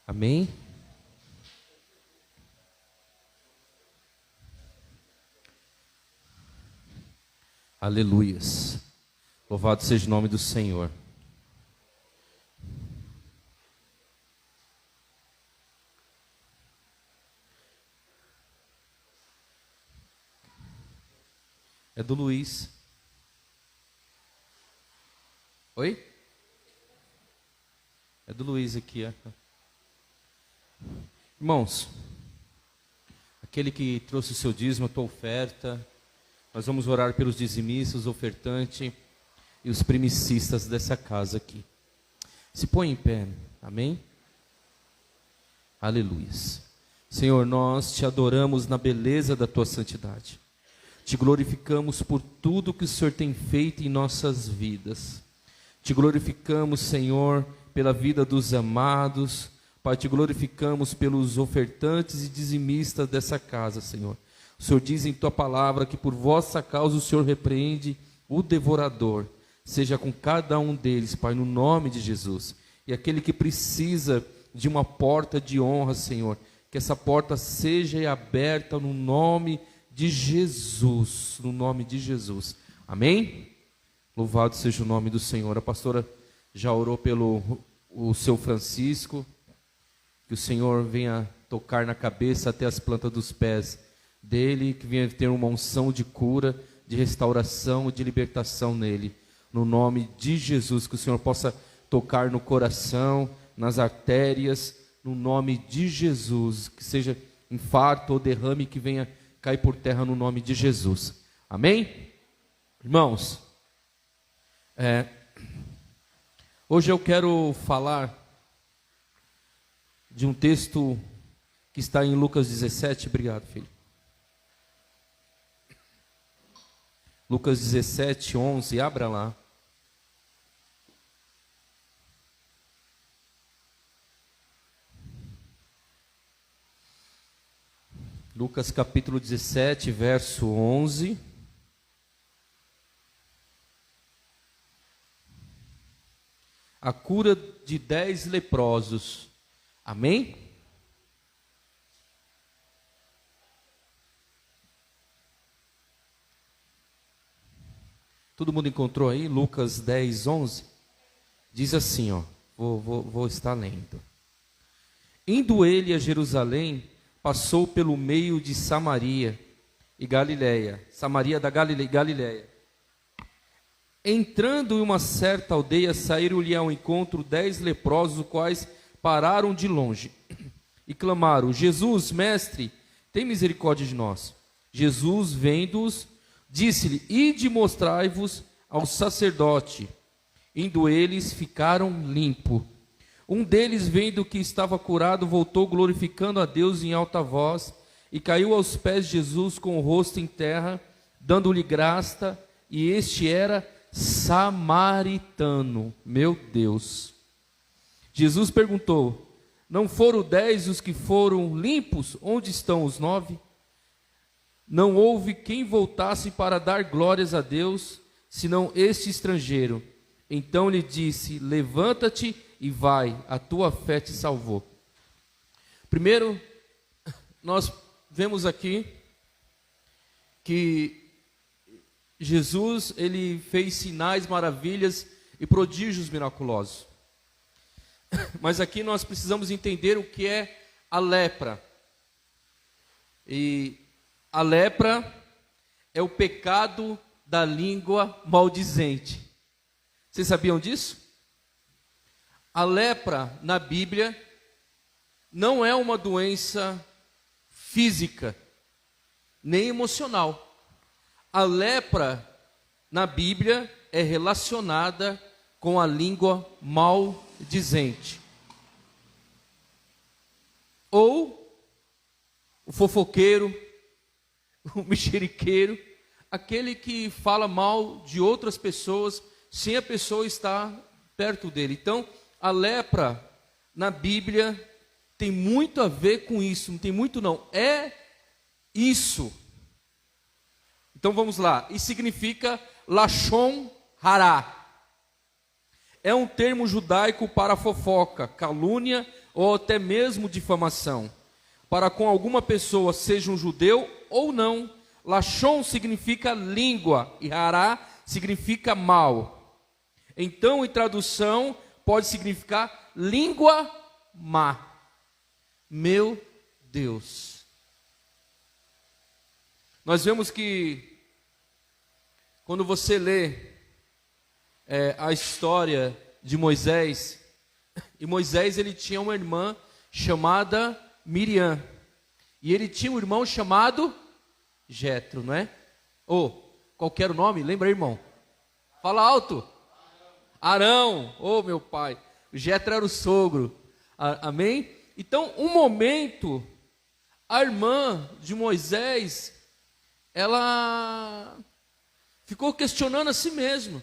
Amém? Aleluias. Louvado seja o nome do Senhor. É do Luiz. Oi? É do Luiz aqui, ó. Irmãos, aquele que trouxe o seu dízimo, a tua oferta, nós vamos orar pelos dizimistas, os ofertantes e os primicistas dessa casa aqui. Se põe em pé, amém? Aleluias. Senhor, nós te adoramos na beleza da tua santidade. Te glorificamos por tudo que o Senhor tem feito em nossas vidas. Te glorificamos, Senhor, pela vida dos amados. Pai, te glorificamos pelos ofertantes e dizimistas dessa casa, Senhor. O Senhor diz em tua palavra que por vossa causa o Senhor repreende o devorador. Seja com cada um deles, Pai, no nome de Jesus. E aquele que precisa de uma porta de honra, Senhor, que essa porta seja aberta no nome de Jesus. No nome de Jesus. Amém? Louvado seja o nome do Senhor. A pastora já orou pelo o seu Francisco. Que o Senhor venha tocar na cabeça até as plantas dos pés dele, que venha ter uma unção de cura, de restauração, de libertação nele. No nome de Jesus, que o Senhor possa tocar no coração, nas artérias, no nome de Jesus. Que seja infarto ou derrame que venha cair por terra no nome de Jesus. Amém? Irmãos, hoje eu quero falar de um texto que está em Lucas 17, obrigado, filho. Lucas 17, 11, abra lá. Lucas capítulo 17, verso 11. A cura de 10 leprosos. Amém? Todo mundo encontrou aí? Lucas 10, 11? Diz assim, ó. Vou estar lendo. Indo ele a Jerusalém, passou pelo meio de Samaria e Galiléia. Samaria da Galiléia. Entrando em uma certa aldeia, saíram-lhe ao encontro 10 leprosos, os quais pararam de longe e clamaram: Jesus, mestre, tem misericórdia de nós. Jesus, vendo-os, disse-lhe: ide mostrai-vos ao sacerdote. Indo eles, ficaram limpos. Um deles, vendo que estava curado, voltou glorificando a Deus em alta voz e caiu aos pés de Jesus com o rosto em terra, dando-lhe graça, e este era samaritano. Meu Deus! Jesus perguntou: não foram 10 os que foram limpos? Onde estão os 9? Não houve quem voltasse para dar glórias a Deus, senão este estrangeiro. Então lhe disse: levanta-te e vai, a tua fé te salvou. Primeiro, nós vemos aqui que Jesus, ele fez sinais, maravilhas e prodígios miraculosos. Mas aqui nós precisamos entender o que é a lepra. E a lepra é o pecado da língua maldizente. Vocês sabiam disso? A lepra na Bíblia não é uma doença física, nem emocional. A lepra na Bíblia é relacionada com a língua maldizente. Ou o fofoqueiro, o mexeriqueiro, aquele que fala mal de outras pessoas sem a pessoa estar perto dele. Então, a lepra na Bíblia tem muito a ver com isso. Não tem muito não, é isso. Então vamos lá. E significa Lashon Hará. É um termo judaico para fofoca, calúnia ou até mesmo difamação, para com alguma pessoa, seja um judeu ou não. Lashon significa língua e hará significa mal. Então, em tradução, pode significar língua má. Meu Deus. Nós vemos que, quando você lê a história de Moisés, e Moisés ele tinha uma irmã chamada Miriam, e ele tinha um irmão chamado Jetro, não é? Qual que era o nome? Lembra, irmão? Fala alto. Arão. Meu pai. O Jetro era o sogro. Amém? Então, um momento, a irmã de Moisés, ela ficou questionando a si mesma.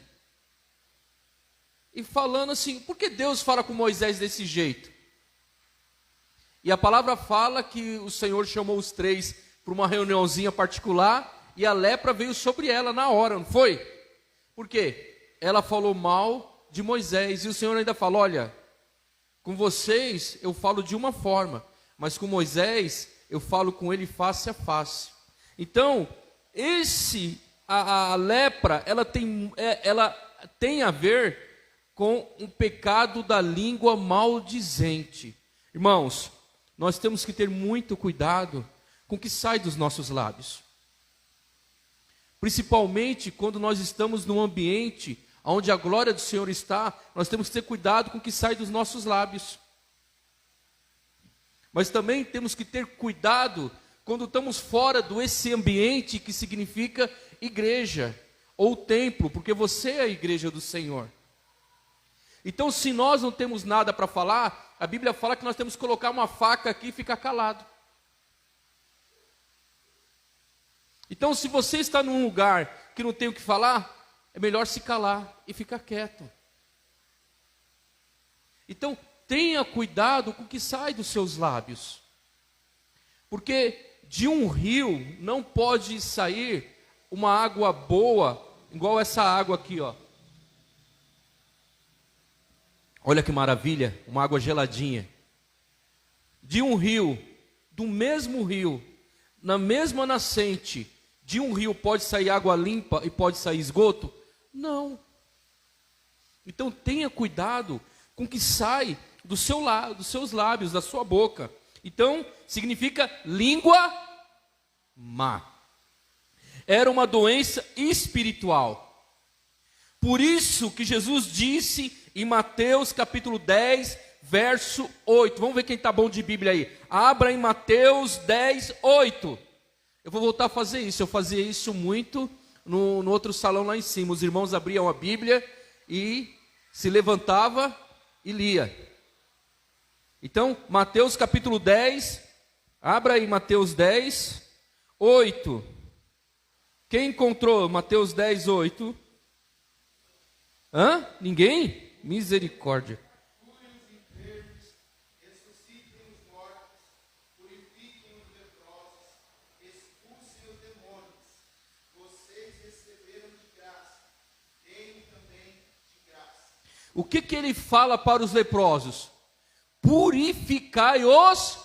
E falando assim, por que Deus fala com Moisés desse jeito? E a palavra fala que o Senhor chamou os três para uma reuniãozinha particular, e a lepra veio sobre ela na hora, não foi? Por quê? Ela falou mal de Moisés, e o Senhor ainda falou, olha, com vocês eu falo de uma forma, mas com Moisés eu falo com ele face a face. Então, a lepra, ela tem a ver com um pecado da língua maldizente. Irmãos, nós temos que ter muito cuidado com o que sai dos nossos lábios. Principalmente quando nós estamos num ambiente onde a glória do Senhor está, nós temos que ter cuidado com o que sai dos nossos lábios. Mas também temos que ter cuidado quando estamos fora desse ambiente que significa igreja ou templo, porque você é a igreja do Senhor. Então, se nós não temos nada para falar, a Bíblia fala que nós temos que colocar uma faca aqui e ficar calado. Então, se você está num lugar que não tem o que falar, é melhor se calar e ficar quieto. Então, tenha cuidado com o que sai dos seus lábios. Porque de um rio não pode sair uma água boa, igual essa água aqui, ó. Olha que maravilha, uma água geladinha. De um rio, do mesmo rio, na mesma nascente, de um rio pode sair água limpa e pode sair esgoto? Não. Então tenha cuidado com o que sai dos seus lábios, da sua boca. Então, significa língua má. Era uma doença espiritual. Por isso que Jesus disse em Mateus capítulo 10, verso 8. Vamos ver quem está bom de Bíblia aí. Abra em Mateus 10, 8. Eu vou voltar a fazer isso. Eu fazia isso muito no outro salão lá em cima. Os irmãos abriam a Bíblia e se levantava e lia. Então, Mateus capítulo 10. Abra aí Mateus 10, 8. Quem encontrou Mateus 10, 8? Ninguém? Misericórdia. O que ele fala para os leprosos? Purificai-os.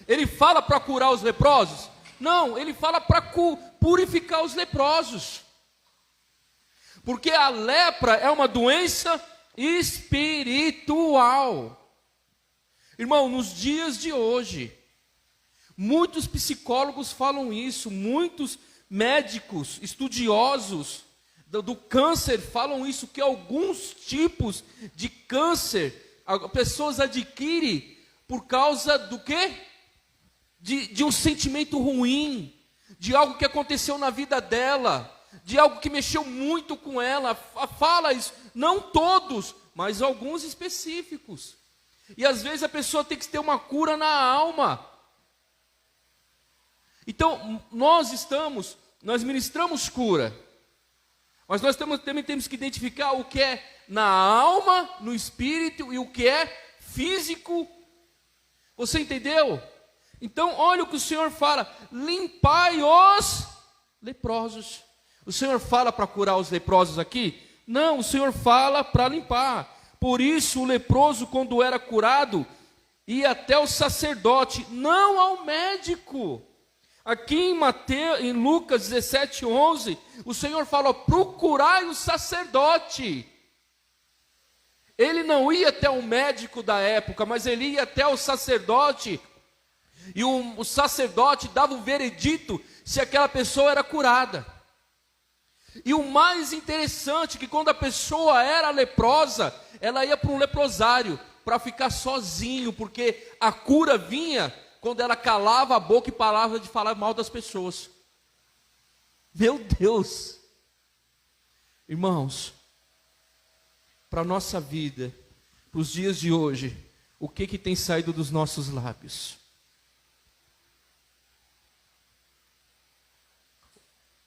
Ele fala para curar os leprosos? Não, ele fala para purificar os leprosos. Porque a lepra é uma doença espiritual. Irmão, nos dias de hoje, muitos psicólogos falam isso, muitos médicos, estudiosos do câncer falam isso, que alguns tipos de câncer, pessoas adquirem por causa do quê? De um sentimento ruim, de algo que aconteceu na vida dela, de algo que mexeu muito com ela. Fala isso, não todos, mas alguns específicos. E às vezes a pessoa tem que ter uma cura na alma. Então, nós ministramos cura, mas nós também temos que identificar o que é na alma, no espírito e o que é físico. Você entendeu? Então, olha o que o Senhor fala: limpai os leprosos. O Senhor fala para curar os leprosos aqui? Não, o Senhor fala para limpar. Por isso, o leproso, quando era curado, ir até o sacerdote, não ao médico. Aqui em Lucas 17:11, o Senhor fala: procurai o sacerdote. Ele não ia até o médico da época, mas ele ia até o sacerdote, e o sacerdote dava o veredito se aquela pessoa era curada. E o mais interessante é que quando a pessoa era leprosa, ela ia para um leprosário, para ficar sozinho, porque a cura vinha quando ela calava a boca e parava de falar mal das pessoas. Meu Deus! Irmãos, para a nossa vida, para os dias de hoje, o que tem saído dos nossos lábios?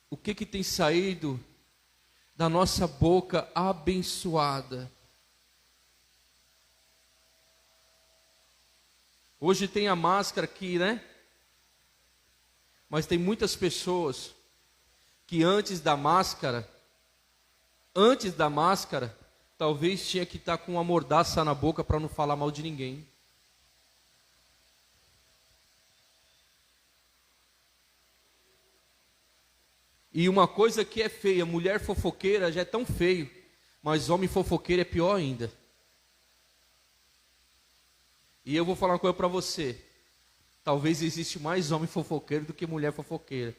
O que tem saído da nossa boca abençoada? Hoje tem a máscara aqui, né? Mas tem muitas pessoas que antes da máscara, talvez tinha que estar com uma mordaça na boca para não falar mal de ninguém. E uma coisa que é feia, mulher fofoqueira já é tão feio, mas homem fofoqueiro é pior ainda. E eu vou falar uma coisa para você: talvez existe mais homem fofoqueiro do que mulher fofoqueira.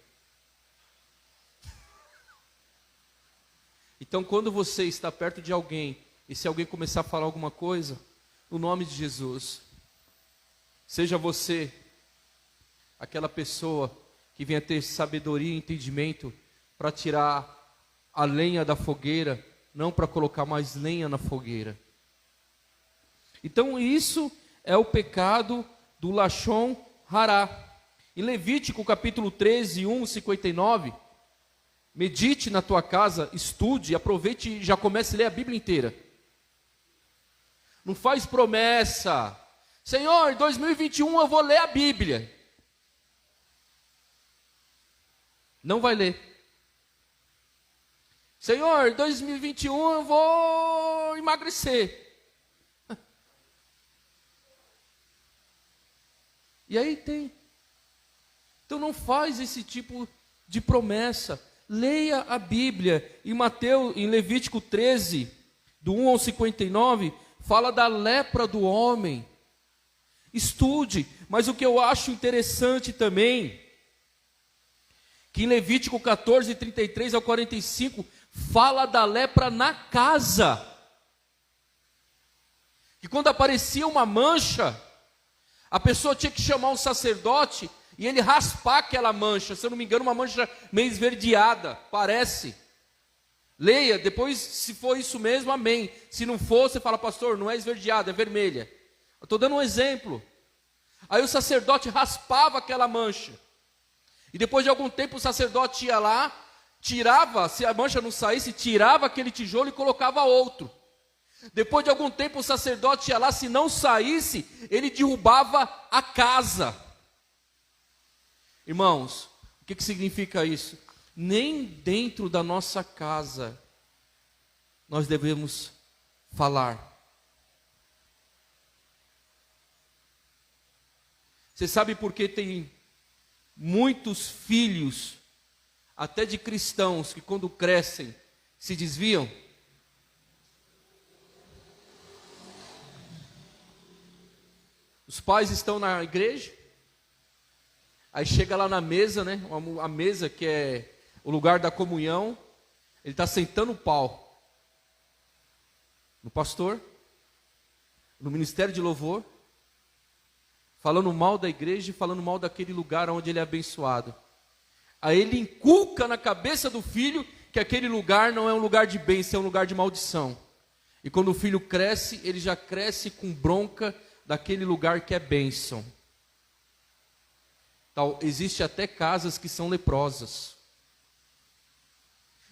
Então, quando você está perto de alguém, e se alguém começar a falar alguma coisa, no nome de Jesus, seja você aquela pessoa que venha ter sabedoria e entendimento para tirar a lenha da fogueira, não para colocar mais lenha na fogueira. Então isso é o pecado do Lashon Hará. Em Levítico capítulo 13, 59, medite na tua casa, estude, aproveite e já comece a ler a Bíblia inteira. Não faz promessa: Senhor, em 2021 eu vou ler a Bíblia. Não vai ler. Senhor, em 2021 eu vou emagrecer. E aí tem. Então não faz esse tipo de promessa. Leia a Bíblia. Em Levítico 13, do 1 ao 59, fala da lepra do homem. Estude. Mas o que eu acho interessante também, que em Levítico 14, 33 ao 45, fala da lepra na casa. Que quando aparecia uma mancha, a pessoa tinha que chamar um sacerdote e ele raspar aquela mancha. Se eu não me engano, uma mancha meio esverdeada, parece. Leia, depois, se for isso mesmo, amém. Se não for, você fala: pastor, não é esverdeada, é vermelha. Eu estou dando um exemplo. Aí o sacerdote raspava aquela mancha. E depois de algum tempo o sacerdote ia lá, tirava, se a mancha não saísse, tirava aquele tijolo e colocava outro. Depois de algum tempo o sacerdote ia lá, se não saísse, ele derrubava a casa. Irmãos, o que significa isso? Nem dentro da nossa casa nós devemos falar. Você sabe por que tem muitos filhos, até de cristãos, que quando crescem se desviam? Os pais estão na igreja, aí chega lá na mesa, né? A mesa que é o lugar da comunhão, ele está sentando o pau no pastor, no ministério de louvor, falando mal da igreja e falando mal daquele lugar onde ele é abençoado. Aí ele inculca na cabeça do filho que aquele lugar não é um lugar de bênção, é um lugar de maldição. E quando o filho cresce, ele já cresce com bronca daquele lugar que é bênção. Então, existe até casas que são leprosas.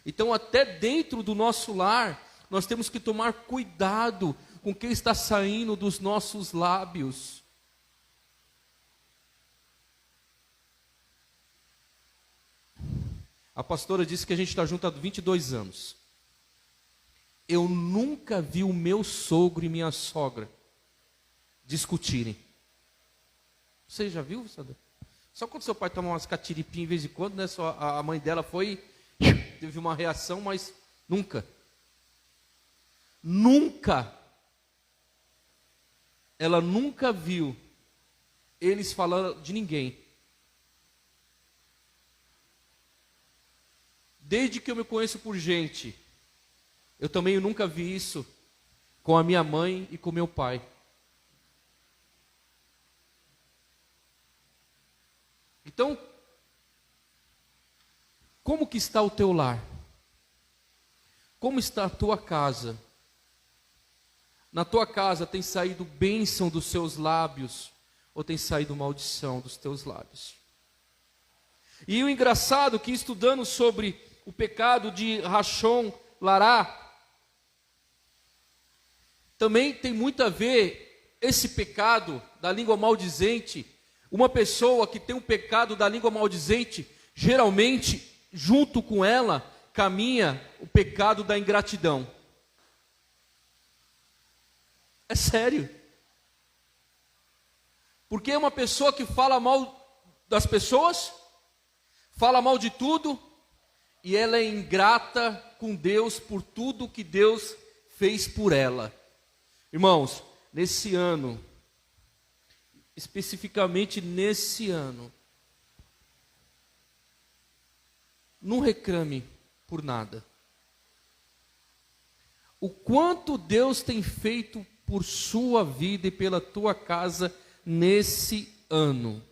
Então, até dentro do nosso lar, nós temos que tomar cuidado com o que está saindo dos nossos lábios. A pastora disse que a gente está junto há 22 anos. Eu nunca vi o meu sogro e minha sogra discutirem. Você já viu, Sandra? Só quando seu pai toma umas catiripinhas de vez em quando, né? Só a mãe dela foi, teve uma reação, mas nunca. Ela nunca viu eles falando de ninguém. Desde que eu me conheço por gente, eu também nunca vi isso com a minha mãe e com meu pai. Então, como que está o teu lar? Como está a tua casa? Na tua casa tem saído bênção dos seus lábios ou tem saído maldição dos teus lábios? E o engraçado é que estudando sobre o pecado de Rachon Lará, também tem muito a ver esse pecado da língua maldizente. Uma pessoa que tem um pecado da língua maldizente, geralmente, junto com ela, caminha o pecado da ingratidão. É sério. Porque é uma pessoa que fala mal das pessoas, fala mal de tudo, e ela é ingrata com Deus por tudo que Deus fez por ela. Irmãos, nesse ano, especificamente nesse ano, não reclame por nada. O quanto Deus tem feito por sua vida e pela tua casa nesse ano.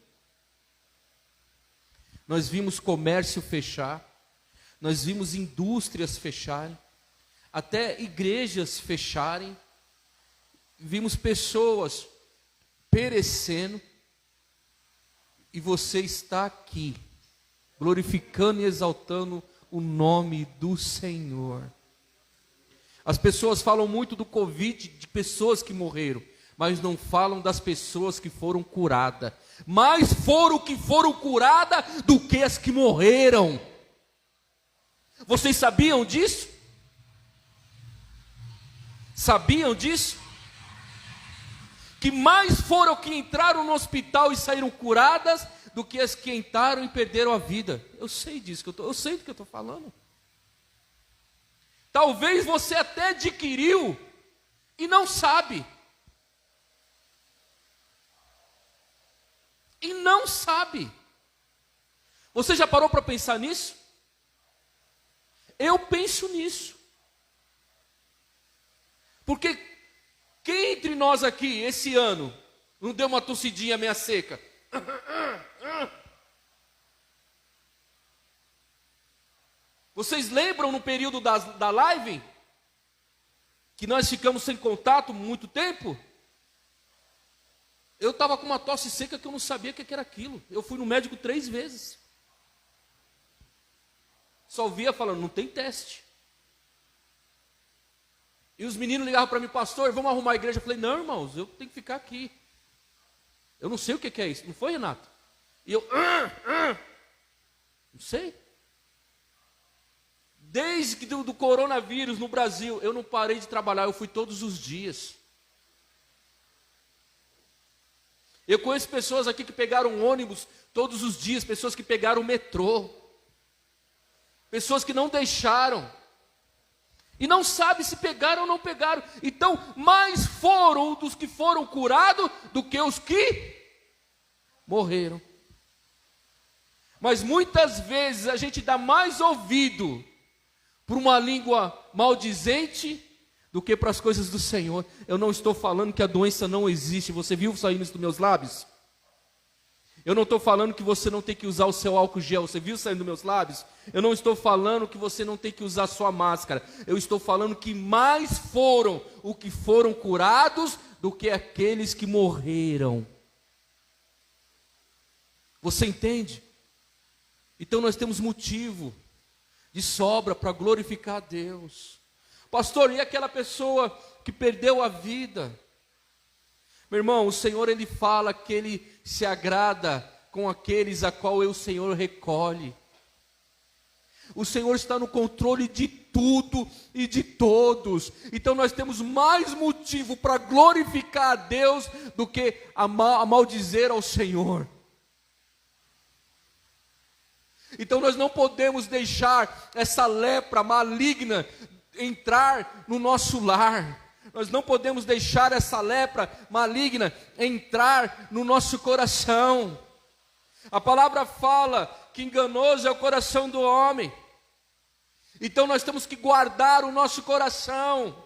Nós vimos comércio fechar, nós vimos indústrias fecharem, até igrejas fecharem, vimos pessoas perecendo, e você está aqui, glorificando e exaltando o nome do Senhor. As pessoas falam muito do Covid, de pessoas que morreram, mas não falam das pessoas que foram curadas. Mais foram que foram curadas do que as que morreram. Vocês sabiam disso? Sabiam disso? Que mais foram que entraram no hospital e saíram curadas do que as que entraram e perderam a vida. Eu sei disso, eu sei do que eu estou falando. Talvez você até adquiriu e não sabe. E não sabe. Você já parou para pensar nisso? Eu penso nisso. Porque quem entre nós aqui, esse ano, não deu uma tossidinha meia seca? Vocês lembram no período da live? Que nós ficamos sem contato muito tempo? Eu estava com uma tosse seca que eu não sabia o que era aquilo. Eu fui no médico 3 vezes. Só via falando, não tem teste. E os meninos ligavam para mim, pastor, vamos arrumar a igreja. Eu falei, não, irmãos, eu tenho que ficar aqui. Eu não sei o que é isso. Não foi, Renato? E eu, não sei. Desde que do coronavírus no Brasil, eu não parei de trabalhar, eu fui todos os dias. Eu conheço pessoas aqui que pegaram ônibus todos os dias, pessoas que pegaram o metrô, pessoas que não deixaram, e não sabe se pegaram ou não pegaram. Então, mais foram dos que foram curados do que os que morreram. Mas muitas vezes a gente dá mais ouvido para uma língua maldizente do que para as coisas do Senhor. Eu não estou falando que a doença não existe. Você viu saindo isso dos meus lábios? Eu não estou falando que você não tem que usar o seu álcool gel. Você viu saindo dos meus lábios? Eu não estou falando que você não tem que usar a sua máscara. Eu estou falando que mais foram os que foram curados do que aqueles que morreram. Você entende? Então nós temos motivo de sobra para glorificar a Deus. Pastor, e aquela pessoa que perdeu a vida? Meu irmão, o Senhor, Ele fala que Ele se agrada com aqueles a qual o Senhor recolhe. O Senhor está no controle de tudo e de todos. Então nós temos mais motivo para glorificar a Deus do que a maldizer ao Senhor. Então nós não podemos deixar essa lepra maligna entrar no nosso lar. Nós não podemos deixar essa lepra maligna entrar no nosso coração. A palavra fala que enganoso é o coração do homem. Então nós temos que guardar o nosso coração,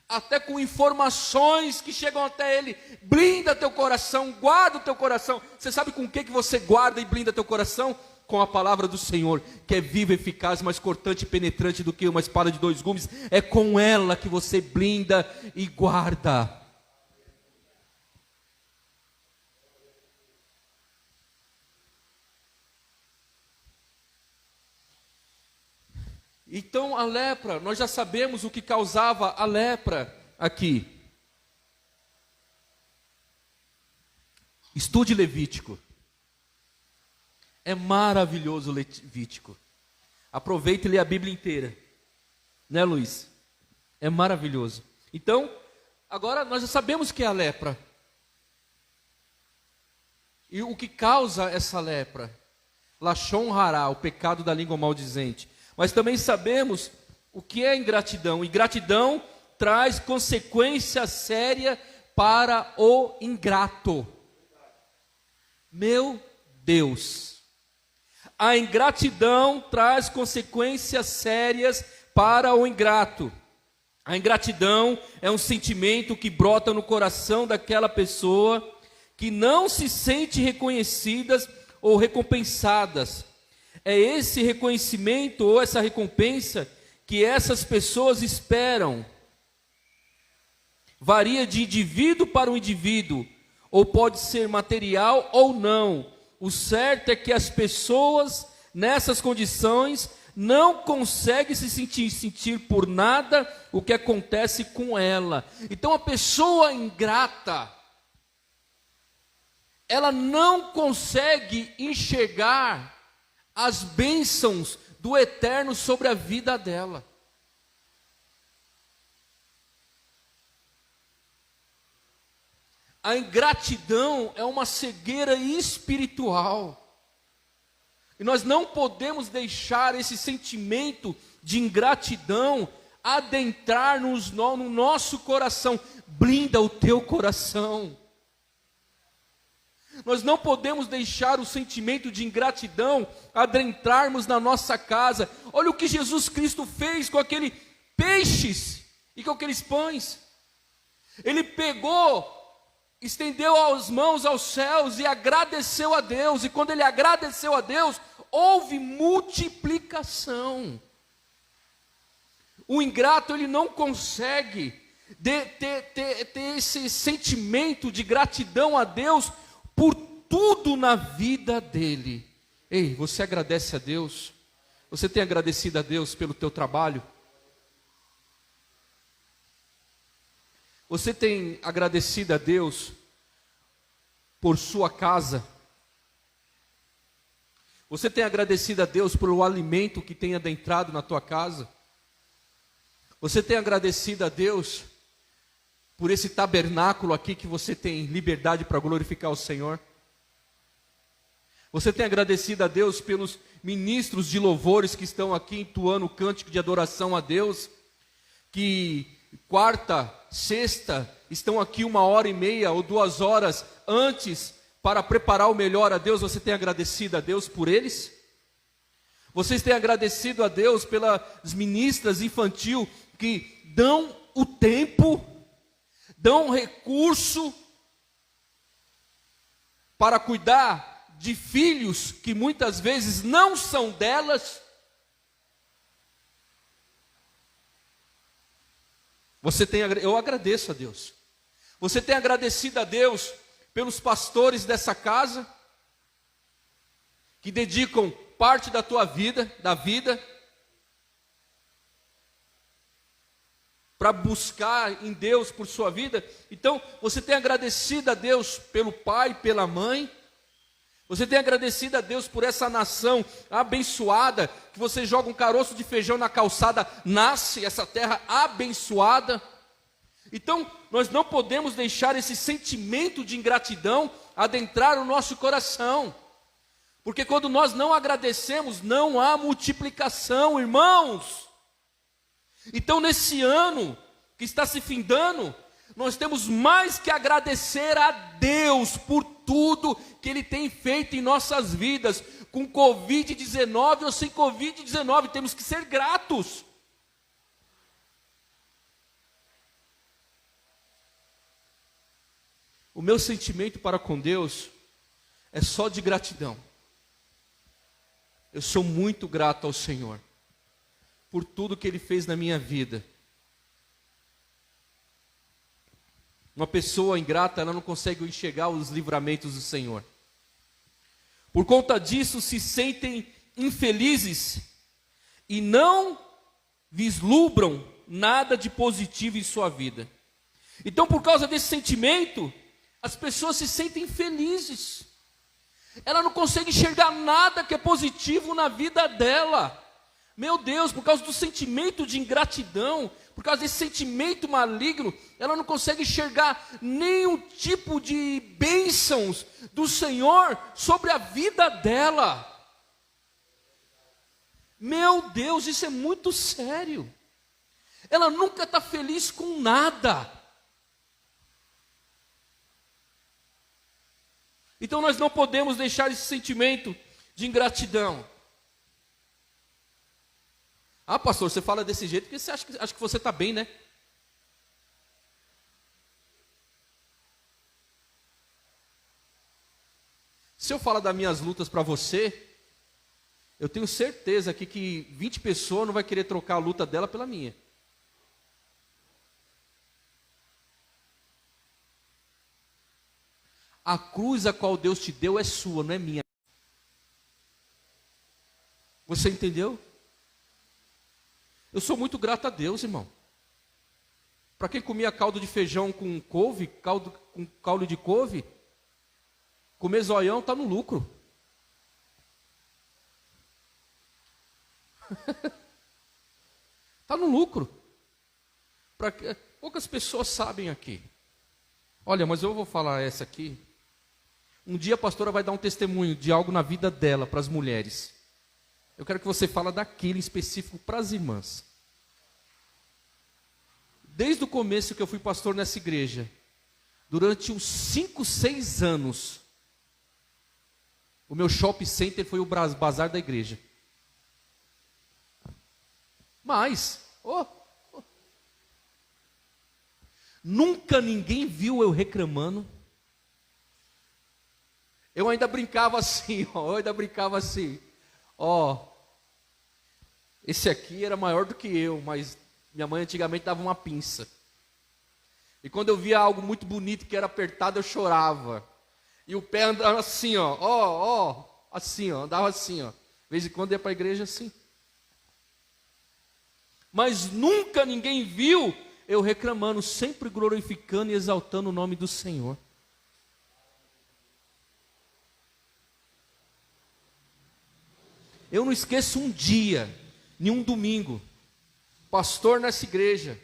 até com informações que chegam até ele. Blinda teu coração, guarda o teu coração. Você sabe com o que você guarda e blinda teu coração? Com a palavra do Senhor, que é viva, eficaz, mais cortante e penetrante do que uma espada de 2 gumes. É com ela que você blinda e guarda. Então a lepra, nós já sabemos o que causava a lepra aqui. Estude Levítico. É maravilhoso o Levítico. Aproveite e lê a Bíblia inteira. Né, Luiz? É maravilhoso. Então, agora nós já sabemos o que é a lepra. E o que causa essa lepra? Lashon hará, o pecado da língua maldizente. Mas também sabemos o que é ingratidão. Ingratidão traz consequência séria para o ingrato. Meu Deus. A ingratidão traz consequências sérias para o ingrato. A ingratidão é um sentimento que brota no coração daquela pessoa que não se sente reconhecidas ou recompensadas. É esse reconhecimento ou essa recompensa que essas pessoas esperam. Varia de indivíduo para o indivíduo, ou pode ser material ou não. O certo é que as pessoas nessas condições não conseguem se sentir por nada o que acontece com ela. Então a pessoa ingrata, ela não consegue enxergar as bênçãos do eterno sobre a vida dela. A ingratidão é uma cegueira espiritual. E nós não podemos deixar esse sentimento de ingratidão adentrar no nosso coração. Blinda o teu coração. Nós não podemos deixar o sentimento de ingratidão adentrarmos na nossa casa. Olha o que Jesus Cristo fez com aqueles peixes e com aqueles pães. Ele pegou, estendeu as mãos aos céus e agradeceu a Deus. E quando ele agradeceu a Deus, houve multiplicação. O ingrato, ele não consegue ter esse sentimento de gratidão a Deus por tudo na vida dele. Ei, você agradece a Deus? Você tem agradecido a Deus pelo teu trabalho? Você tem agradecido a Deus por sua casa? Você tem agradecido a Deus pelo alimento que tem adentrado na tua casa? Você tem agradecido a Deus por esse tabernáculo aqui que você tem liberdade para glorificar o Senhor? Você tem agradecido a Deus pelos ministros de louvores que estão aqui entoando o cântico de adoração a Deus, que quarta, sexta, estão aqui 1h30 ou 2 horas antes para preparar o melhor a Deus? Você tem agradecido a Deus por eles? Vocês têm agradecido a Deus pelas ministras infantil que dão o tempo, dão recurso para cuidar de filhos que muitas vezes não são delas? Eu agradeço a Deus. Você tem agradecido a Deus pelos pastores dessa casa, que dedicam parte da tua vida, para buscar em Deus por sua vida? Então, você tem agradecido a Deus pelo pai, pela mãe? Você tem agradecido a Deus por essa nação abençoada, que você joga um caroço de feijão na calçada, nasce essa terra abençoada? Então, nós não podemos deixar esse sentimento de ingratidão adentrar o nosso coração. Porque quando nós não agradecemos, não há multiplicação, irmãos. Então, nesse ano que está se findando, nós temos mais que agradecer a Deus por tudo que Ele tem feito em nossas vidas, com Covid-19 ou sem Covid-19, temos que ser gratos. O meu sentimento para com Deus é só de gratidão. Eu sou muito grato ao Senhor por tudo que Ele fez na minha vida. Uma pessoa ingrata, ela não consegue enxergar os livramentos do Senhor. Por conta disso, se sentem infelizes e não vislumbram nada de positivo em sua vida. Então, por causa desse sentimento, as pessoas se sentem infelizes. Ela não consegue enxergar nada que é positivo na vida dela. Meu Deus, por causa do sentimento de ingratidão, por causa desse sentimento maligno, ela não consegue enxergar nenhum tipo de bênçãos do Senhor sobre a vida dela. Meu Deus, isso é muito sério. Ela nunca está feliz com nada. Então nós não podemos deixar esse sentimento de ingratidão. Ah, pastor, você fala desse jeito porque você acha que você está bem, né? Se eu falar das minhas lutas para você, eu tenho certeza aqui que 20 pessoas não vai querer trocar a luta dela pela minha. A cruz a qual Deus te deu é sua, não é minha. Você entendeu? Eu sou muito grato a Deus, irmão. Para quem comia caldo de feijão com couve, com caldo de couve, comer zoião está no lucro. Está no lucro. Poucas pessoas sabem aqui. Olha, mas eu vou falar essa aqui. Um dia a pastora vai dar um testemunho de algo na vida dela, para as mulheres. Eu quero que você fale daquilo em específico para as irmãs. Desde o começo que eu fui pastor nessa igreja, durante uns 5, 6 anos, o meu shopping center foi o bazar da igreja. Mas, nunca ninguém viu eu reclamando. Eu ainda brincava assim, esse aqui era maior do que eu, mas minha mãe antigamente dava uma pinça. E quando eu via algo muito bonito que era apertado, eu chorava. E o pé andava assim, andava assim, De vez em quando ia para a igreja assim. Mas nunca ninguém viu eu reclamando, sempre glorificando e exaltando o nome do Senhor. Eu não esqueço um dia, nenhum domingo, pastor nessa igreja.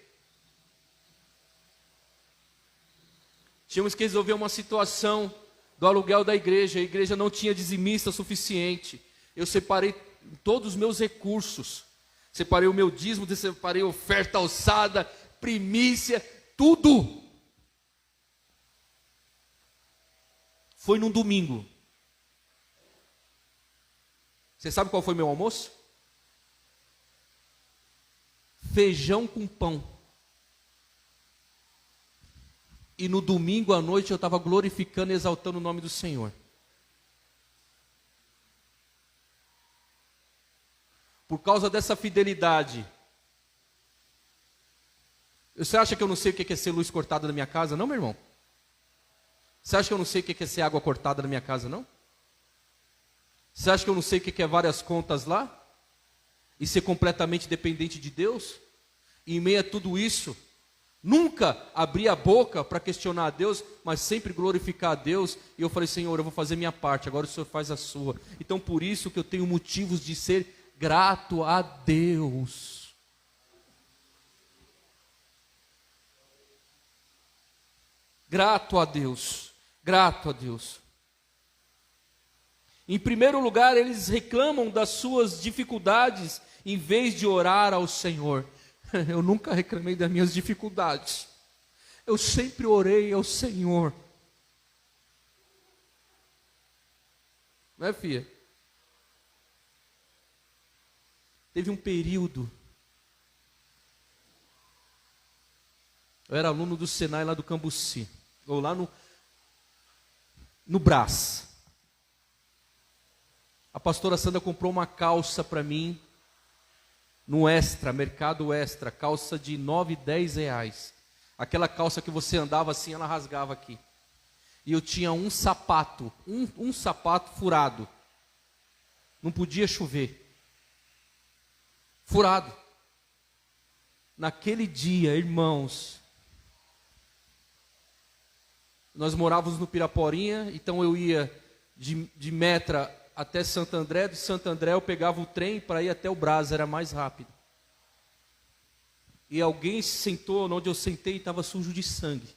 Tínhamos que resolver uma situação do aluguel da igreja. A igreja não tinha dizimista suficiente. Eu separei todos os meus recursos. Separei o meu dízimo, separei oferta alçada, primícia, tudo. Foi num domingo. Você sabe qual foi meu almoço? Feijão com pão. E no domingo à noite eu estava glorificando e exaltando o nome do Senhor. Por causa dessa fidelidade. Você acha que eu não sei o que é ser luz cortada na minha casa, não, meu irmão? Você acha que eu não sei o que é ser água cortada na minha casa, não? Você acha que eu não sei o que é várias contas lá? E ser completamente dependente de Deus? E em meio a tudo isso, Nunca abri a boca para questionar a Deus, mas sempre glorificar a Deus. E eu falei: Senhor, eu vou fazer minha parte, agora o Senhor faz a sua. Então por isso que eu tenho motivos de ser grato a Deus. Grato a Deus, grato a Deus. Em primeiro lugar, eles reclamam das suas dificuldades em vez de orar ao Senhor. Eu nunca reclamei das minhas dificuldades. Eu sempre orei ao Senhor. Não é, filha? Teve um período. Eu era aluno do Senai lá do Cambuci. Ou lá no Brás. A pastora Sandra comprou uma calça para mim. No Extra, Mercado Extra, calça de 9, 10 reais. Aquela calça que você andava assim, ela rasgava aqui. E eu tinha um sapato, um sapato furado. Não podia chover. Furado. Naquele dia, irmãos, nós morávamos no Piraporinha, então eu ia de Metra até Santo André, de Santo André eu pegava o trem para ir até o Brás, era mais rápido. E alguém se sentou onde eu sentei e estava sujo de sangue.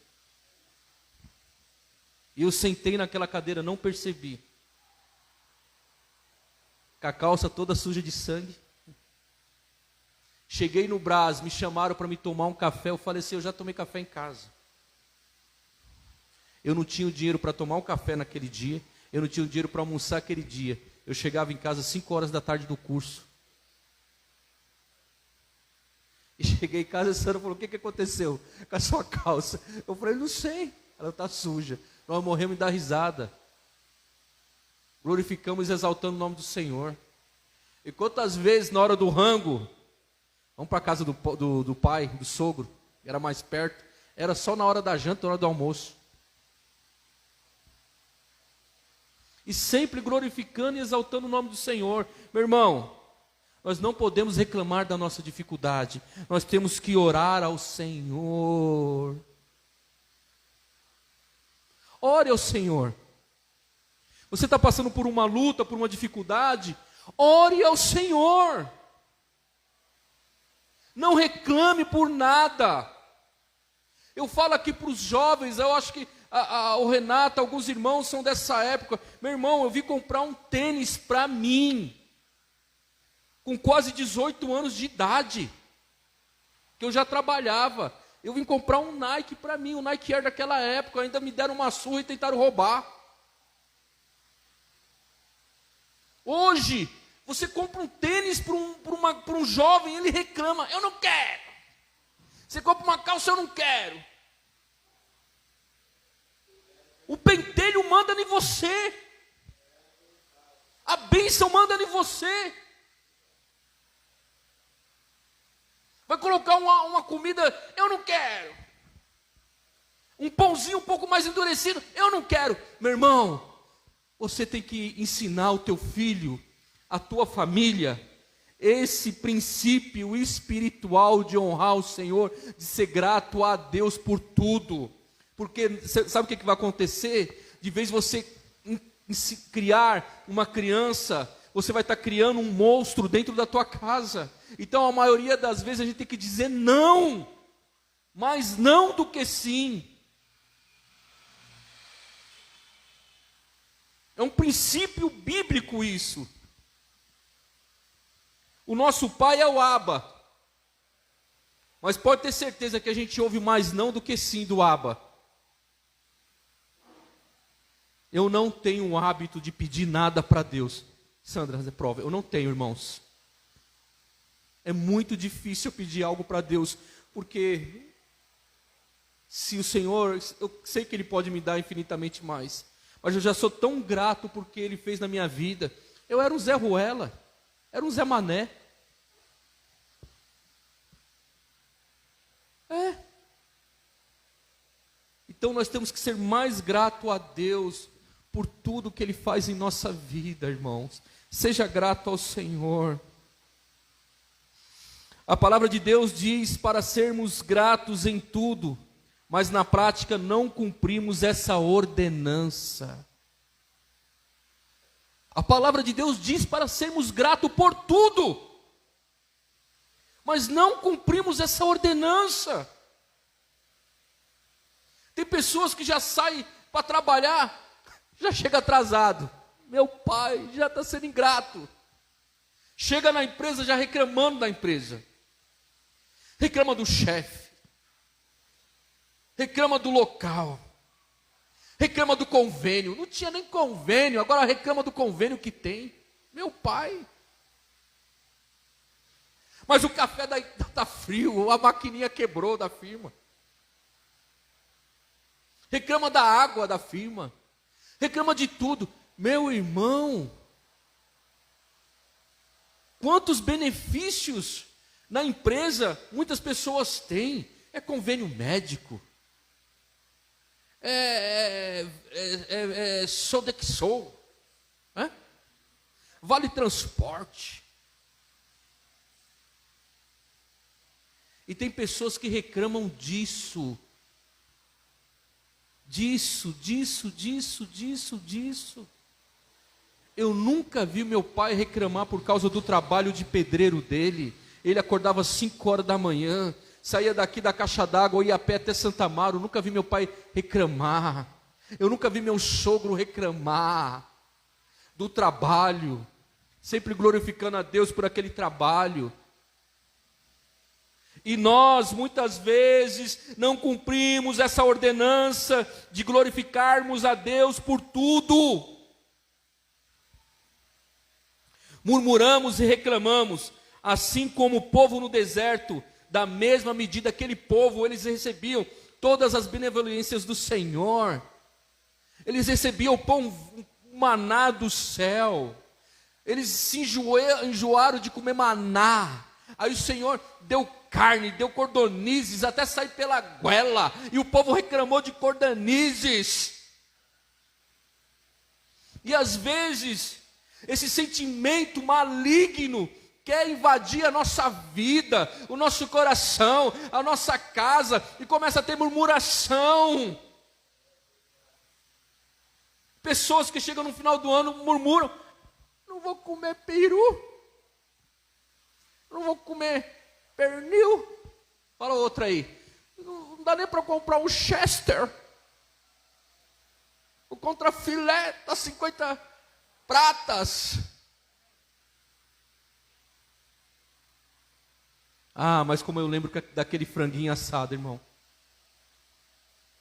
E eu sentei naquela cadeira, não percebi. Com a calça toda suja de sangue. Cheguei no Brás, me chamaram para me tomar um café, eu falei assim: eu já tomei café em casa. Eu não tinha o dinheiro para tomar um café naquele dia. Eu não tinha dinheiro para almoçar aquele dia. Eu chegava em casa às 5 horas da tarde do curso. E cheguei em casa e a senhora falou: o que aconteceu com a sua calça? Eu falei: não sei, ela está suja. Nós morremos de dar risada. Glorificamos e exaltando o nome do Senhor. E quantas vezes na hora do rango, vamos para a casa do pai, do sogro, era mais perto, era só na hora da janta, na hora do almoço. E sempre glorificando e exaltando o nome do Senhor. Meu irmão, nós não podemos reclamar da nossa dificuldade. Nós temos que orar ao Senhor. Ore ao Senhor. Você está passando por uma luta, por uma dificuldade? Ore ao Senhor. Não reclame por nada. Eu falo aqui para os jovens, eu acho que o Renato, alguns irmãos são dessa época. Meu irmão, eu vim comprar um tênis para mim, com quase 18 anos de idade, que eu já trabalhava. Eu vim comprar um Nike para mim, um Nike Air daquela época. Ainda me deram uma surra e tentaram roubar. Hoje, você compra um tênis para um jovem, ele reclama: eu não quero. Você compra uma calça: eu não quero. O pentelho manda em você. A bênção manda em você. Vai colocar uma comida: eu não quero. Um pãozinho um pouco mais endurecido: eu não quero. Meu irmão, você tem que ensinar o teu filho, a tua família, esse princípio espiritual de honrar o Senhor, de ser grato a Deus por tudo. Porque sabe o que vai acontecer? De vez você criar uma criança, você vai estar criando um monstro dentro da tua casa. Então a maioria das vezes a gente tem que dizer não, mais não do que sim. É um princípio bíblico isso. O nosso pai é o Abba, mas pode ter certeza que a gente ouve mais não do que sim do Abba. Eu não tenho o hábito de pedir nada para Deus. Sandra, prova, eu não tenho, irmãos. É muito difícil eu pedir algo para Deus, porque se o Senhor, eu sei que Ele pode me dar infinitamente mais, mas eu já sou tão grato porque Ele fez na minha vida. Eu era um Zé Ruela, era um Zé Mané. Então nós temos que ser mais grato a Deus por tudo que Ele faz em nossa vida, irmãos. Seja grato ao Senhor. A palavra de Deus diz para sermos gratos em tudo, mas na prática não cumprimos essa ordenança. A palavra de Deus diz para sermos gratos por tudo, mas não cumprimos essa ordenança. Tem pessoas que já saem para trabalhar, já chega atrasado. Meu pai já está sendo ingrato. Chega na empresa já reclamando da empresa. Reclama do chefe. Reclama do local. Reclama do convênio. Não tinha nem convênio, agora reclama do convênio que tem. Meu pai. Mas o café está frio, a maquininha quebrou da firma. Reclama da água da firma. Reclama de tudo. Meu irmão, quantos benefícios na empresa muitas pessoas têm. É convênio médico. Sodexo. Vale transporte. E tem pessoas que reclamam disso. Disso. Eu nunca vi meu pai reclamar por causa do trabalho de pedreiro dele. Ele acordava às 5 horas da manhã, saía daqui da caixa d'água, ia a pé até Santa Amaro. Eu nunca vi meu pai reclamar. Eu nunca vi meu sogro reclamar do trabalho, sempre glorificando a Deus por aquele trabalho. E nós, muitas vezes, não cumprimos essa ordenança de glorificarmos a Deus por tudo. Murmuramos e reclamamos, assim como o povo no deserto, da mesma medida aquele povo, eles recebiam todas as benevolências do Senhor. Eles recebiam o pão maná do céu. Eles se enjoaram de comer maná. Aí o Senhor deu carne, deu cordonizes, até sair pela goela, e o povo reclamou de cordonizes. E às vezes, esse sentimento maligno quer invadir a nossa vida, o nosso coração, a nossa casa, e começa a ter murmuração. Pessoas que chegam no final do ano murmuram: não vou comer peru, não vou comer pernil. Fala outra aí: não dá nem para comprar um Chester, o contrafilé está 50 pratas. Ah, mas como eu lembro daquele franguinho assado, irmão,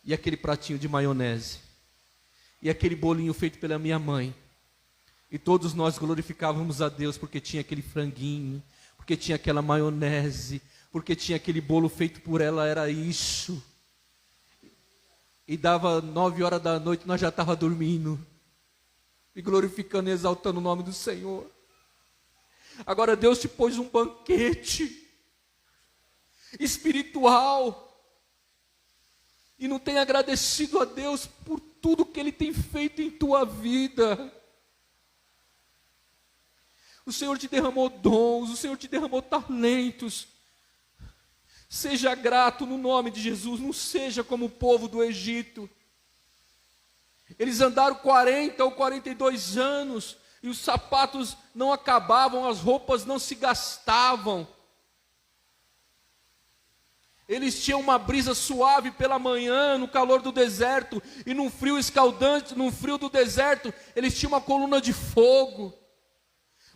e aquele pratinho de maionese, e aquele bolinho feito pela minha mãe, e todos nós glorificávamos a Deus porque tinha aquele franguinho, porque tinha aquela maionese, porque tinha aquele bolo feito por ela, era isso. E dava 9 horas da noite, nós já estávamos dormindo, e glorificando e exaltando o nome do Senhor. Agora Deus te pôs um banquete espiritual, e não tem agradecido a Deus por tudo que Ele tem feito em tua vida. O Senhor te derramou dons, o Senhor te derramou talentos. Seja grato no nome de Jesus, não seja como o povo do Egito. Eles andaram 40 ou 42 anos, e os sapatos não acabavam, as roupas não se gastavam. Eles tinham uma brisa suave pela manhã, no calor do deserto, e num frio escaldante, no frio do deserto, eles tinham uma coluna de fogo.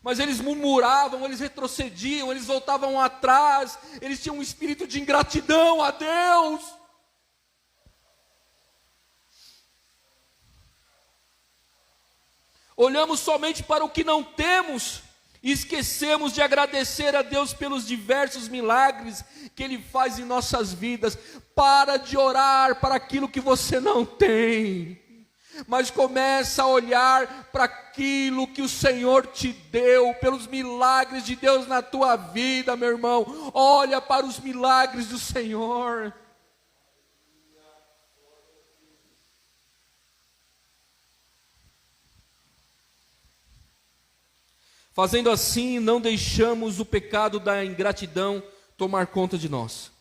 Mas eles murmuravam, eles retrocediam, eles voltavam atrás, eles tinham um espírito de ingratidão a Deus. Olhamos somente para o que não temos, e esquecemos de agradecer a Deus pelos diversos milagres que Ele faz em nossas vidas. Para de orar para aquilo que você não tem, mas começa a olhar para aquilo que o Senhor te deu, pelos milagres de Deus na tua vida, meu irmão. Olha para os milagres do Senhor. Fazendo assim, não deixamos o pecado da ingratidão tomar conta de nós.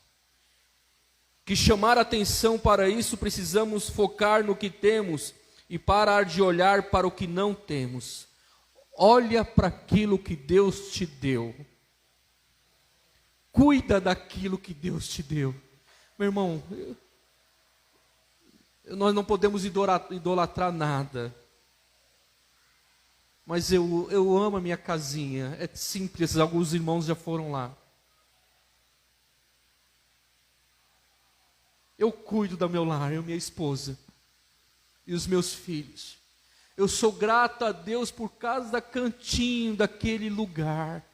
Que chamar atenção para isso, precisamos focar no que temos e parar de olhar para o que não temos. Olha para aquilo que Deus te deu. Cuida daquilo que Deus te deu. Meu irmão, nós não podemos idolatrar nada. Mas eu amo a minha casinha. É simples, alguns irmãos já foram lá. Eu cuido do meu lar, eu e minha esposa. E os meus filhos. Eu sou grato a Deus por causa da cantinho daquele lugar.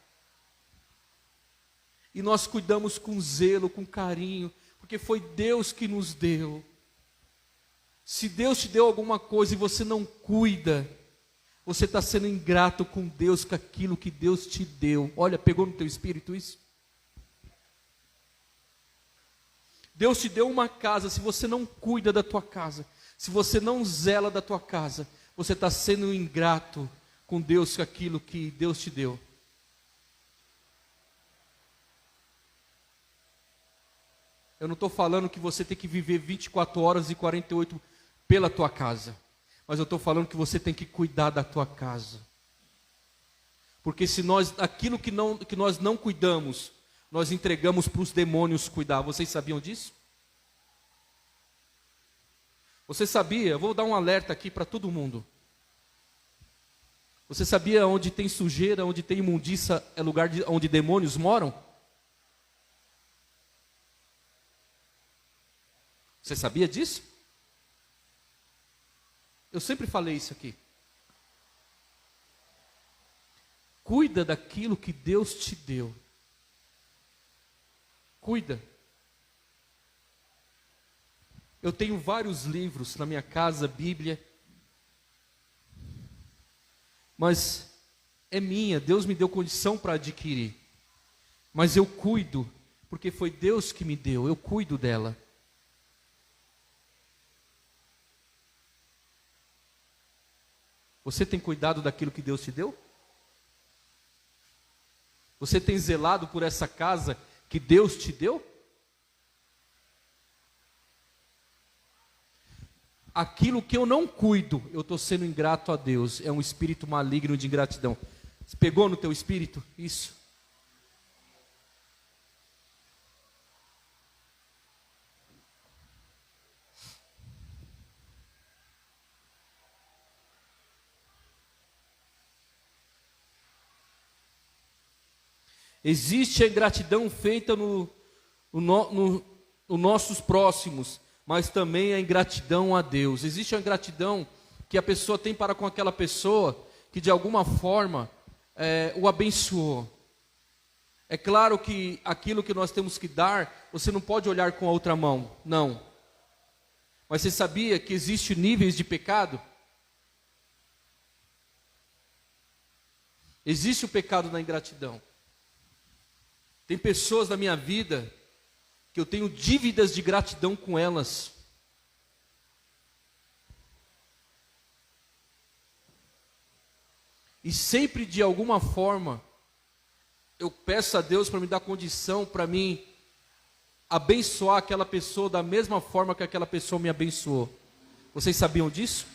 E nós cuidamos com zelo, com carinho, porque foi Deus que nos deu. Se Deus te deu alguma coisa e você não cuida, você está sendo ingrato com Deus, com aquilo que Deus te deu. Olha, pegou no teu espírito isso? Deus te deu uma casa, se você não cuida da tua casa, se você não zela da tua casa, você está sendo ingrato com Deus, com aquilo que Deus te deu. Eu não estou falando que você tem que viver 24 horas e 48 pela tua casa, mas eu estou falando que você tem que cuidar da tua casa. Porque se aquilo que nós não cuidamos, nós entregamos para os demônios cuidar. Vocês sabiam disso? Você sabia? Vou dar um alerta aqui para todo mundo. Você sabia onde tem sujeira, onde tem imundícia, é lugar onde demônios moram? Você sabia disso? Eu sempre falei isso aqui. Cuida daquilo que Deus te deu. Cuida. Eu tenho vários livros na minha casa, Bíblia. Mas é minha, Deus me deu condição para adquirir. Mas eu cuido, porque foi Deus que me deu, eu cuido dela. Você tem cuidado daquilo que Deus te deu? Você tem zelado por essa casa que Deus te deu? Aquilo que eu não cuido, eu estou sendo ingrato a Deus. É um espírito maligno de ingratidão. Você pegou no teu espírito? Isso. Existe a ingratidão feita nos nossos próximos, mas também a ingratidão a Deus. Existe a ingratidão que a pessoa tem para com aquela pessoa que de alguma forma o abençoou. É claro que aquilo que nós temos que dar, você não pode olhar com a outra mão, não. Mas você sabia que existem níveis de pecado? Existe o pecado na ingratidão. Tem pessoas na minha vida que eu tenho dívidas de gratidão com elas. E sempre de alguma forma eu peço a Deus para me dar condição para mim abençoar aquela pessoa da mesma forma que aquela pessoa me abençoou. Vocês sabiam disso?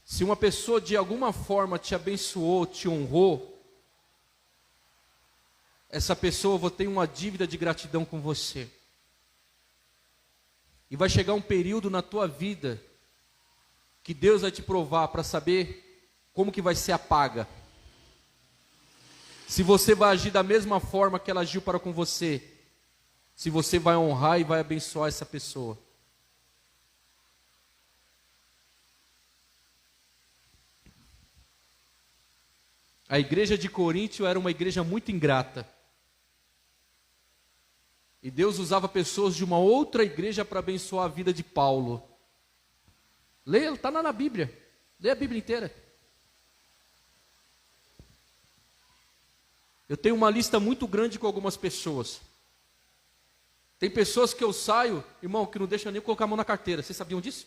Se uma pessoa de alguma forma te abençoou, te honrou, essa pessoa tem uma dívida de gratidão com você. E vai chegar um período na tua vida que Deus vai te provar para saber como que vai ser a paga. Se você vai agir da mesma forma que ela agiu para com você, se você vai honrar e vai abençoar essa pessoa. A igreja de Coríntio era uma igreja muito ingrata. E Deus usava pessoas de uma outra igreja para abençoar a vida de Paulo. Leia, está lá na Bíblia. Leia a Bíblia inteira. Eu tenho uma lista muito grande com algumas pessoas. Tem pessoas que eu saio, irmão, que não deixam nem colocar a mão na carteira. Vocês sabiam disso?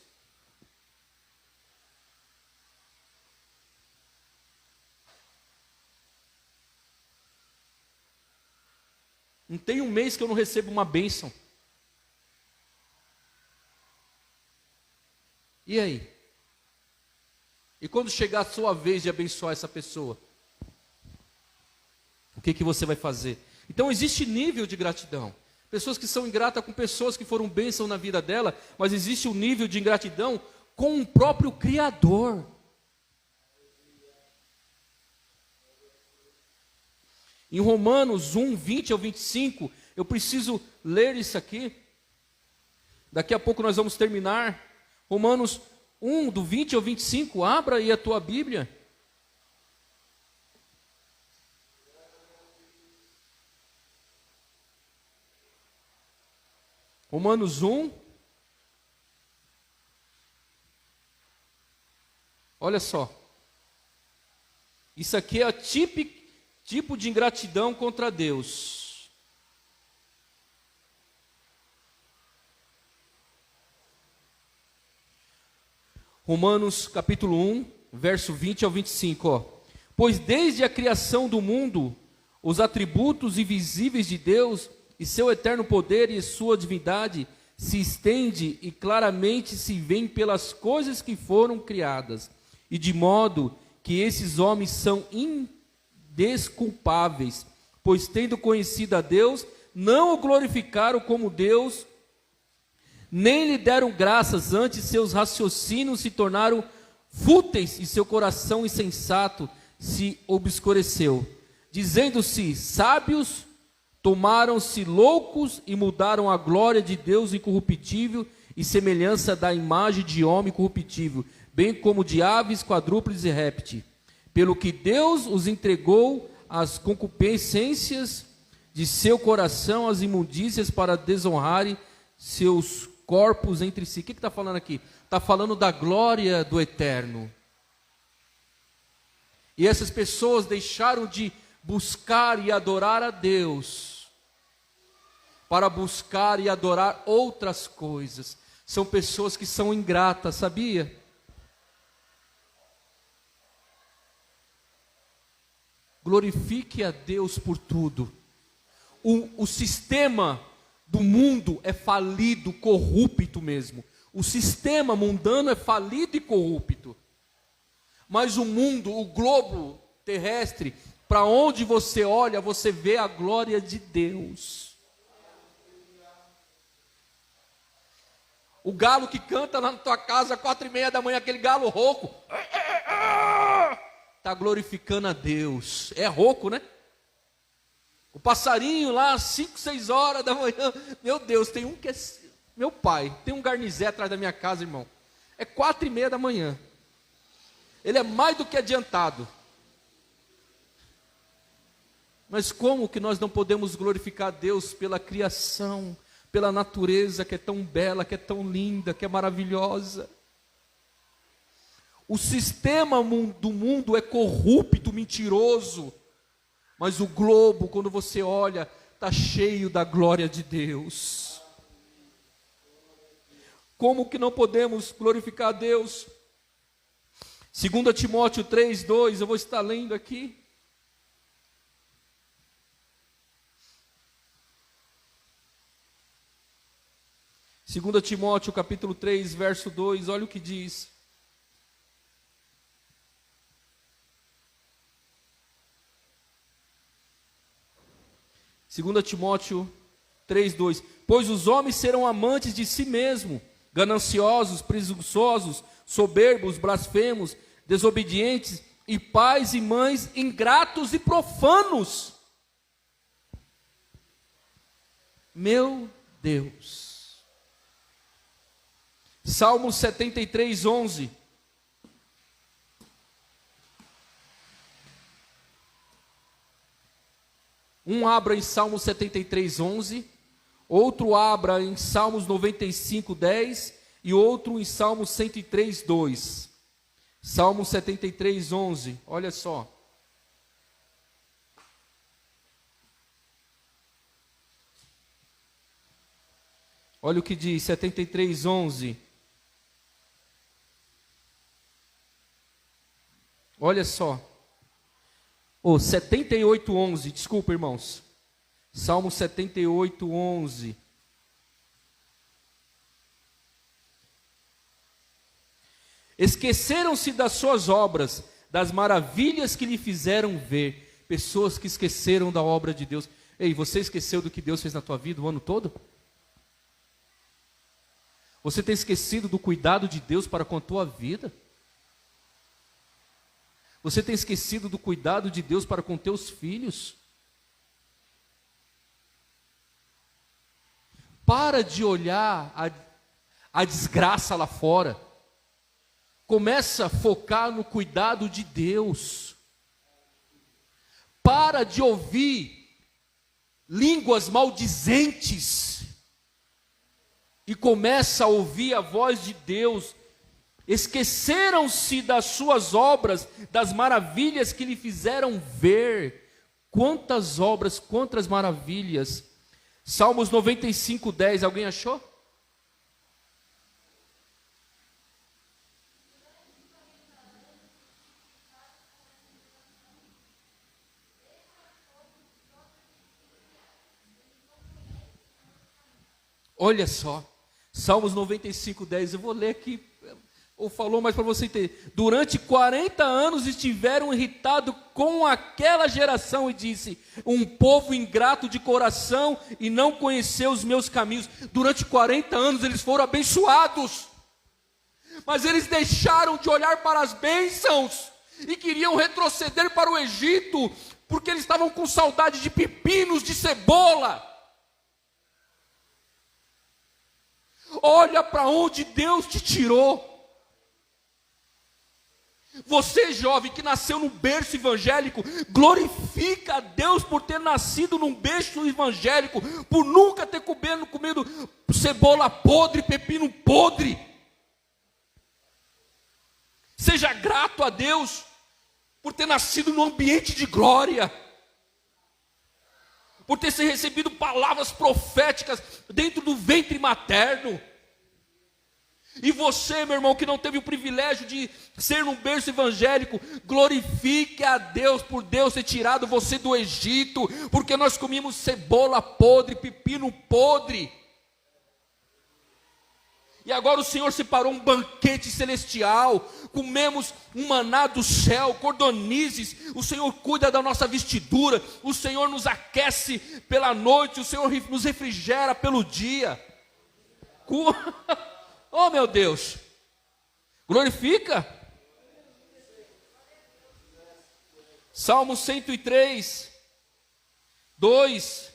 Não tem um mês que eu não recebo uma bênção. E aí? E quando chegar a sua vez de abençoar essa pessoa, o que você vai fazer? Então existe nível de gratidão. Pessoas que são ingratas com pessoas que foram bênção na vida dela, mas existe um nível de ingratidão com o próprio Criador. Em Romanos 1, 20 ao 25, eu preciso ler isso aqui. Daqui a pouco nós vamos terminar. Romanos 1, do 20 ao 25, abra aí a tua Bíblia. Romanos 1. Olha só. Isso aqui é tipo de ingratidão contra Deus. Romanos capítulo 1, verso 20 ao 25, ó. Pois desde a criação do mundo, os atributos invisíveis de Deus e seu eterno poder e sua divindade se estende e claramente se vêem pelas coisas que foram criadas, e de modo que esses homens são indesculpáveis, pois tendo conhecido a Deus, não o glorificaram como Deus, nem lhe deram graças, antes seus raciocínios se tornaram fúteis e seu coração insensato se obscureceu. Dizendo-se sábios, tomaram-se loucos e mudaram a glória de Deus incorruptível e semelhança da imagem de homem corruptível, bem como de aves, quadrúpedes e répteis. Pelo que Deus os entregou às concupiscências de seu coração, às imundícias, para desonrarem seus corpos entre si. O que está falando aqui? Está falando da glória do Eterno. E essas pessoas deixaram de buscar e adorar a Deus para buscar e adorar outras coisas. São pessoas que são ingratas, sabia? Glorifique a Deus por tudo. O sistema do mundo é falido, corrupto mesmo. O sistema mundano é falido e corrupto. Mas o mundo, o globo terrestre, para onde você olha, você vê a glória de Deus. O galo que canta lá na tua casa, 4:30 da manhã, aquele galo rouco, está glorificando a Deus. É rouco, né? O passarinho lá, 5, 6 horas da manhã, meu Deus, tem um que é, meu pai, tem um garnizé atrás da minha casa, irmão, é 4:30 da manhã, ele é mais do que adiantado. Mas como que nós não podemos glorificar a Deus pela criação, pela natureza que é tão bela, que é tão linda, que é maravilhosa? O sistema do mundo é corrupto, mentiroso, mas o globo, quando você olha, está cheio da glória de Deus. Como que não podemos glorificar a Deus? 2 Timóteo 3:2, eu vou estar lendo aqui. 2 Timóteo capítulo 3, verso 2, olha o que diz. Segunda Timóteo 3:2. Pois os homens serão amantes de si mesmos, gananciosos, presunçosos, soberbos, blasfemos, desobedientes, e pais e mães ingratos e profanos. Meu Deus. Salmo 73:11. Um abra em Salmo 73:11, outro abra em Salmos 95:10 e outro em Salmo 103:2. Salmo 73:11, olha só. Olha o que diz, 73:11. Olha só. 78:11, desculpa, irmãos. Salmo 78, 11. Esqueceram-se das suas obras, das maravilhas que lhe fizeram ver. Pessoas que esqueceram da obra de Deus. Ei, você esqueceu do que Deus fez na tua vida o ano todo? Você tem esquecido do cuidado de Deus para com a tua vida? Você tem esquecido do cuidado de Deus para com teus filhos? Para de olhar a desgraça lá fora. Começa a focar no cuidado de Deus. Para de ouvir línguas maldizentes. E começa a ouvir a voz de Deus. Esqueceram-se das suas obras, das maravilhas que lhe fizeram ver. Quantas obras, quantas maravilhas. Salmos 95, 10, alguém achou? Olha só, Salmos 95, 10, eu vou ler aqui, ou falou, mas para você entender. Durante 40 anos estiveram irritados com aquela geração e disse, um povo ingrato de coração e não conheceu os meus caminhos. Durante 40 anos eles foram abençoados, mas eles deixaram de olhar para as bênçãos e queriam retroceder para o Egito, porque eles estavam com saudade de pepinos, de cebola. Olha para onde Deus te tirou. Você, jovem, que nasceu num berço evangélico, glorifica a Deus por ter nascido num berço evangélico, por nunca ter comido cebola podre, pepino podre. Seja grato a Deus por ter nascido num ambiente de glória, por ter recebido palavras proféticas dentro do ventre materno. E você, meu irmão, que não teve o privilégio de ser num berço evangélico, glorifique a Deus por Deus ter tirado você do Egito, porque nós comíamos cebola podre, pepino podre. E agora o Senhor separou um banquete celestial, comemos um maná do céu, cordonizes, o Senhor cuida da nossa vestidura, o Senhor nos aquece pela noite, o Senhor nos refrigera pelo dia. Oh meu Deus, glorifica. Salmo 103, 2.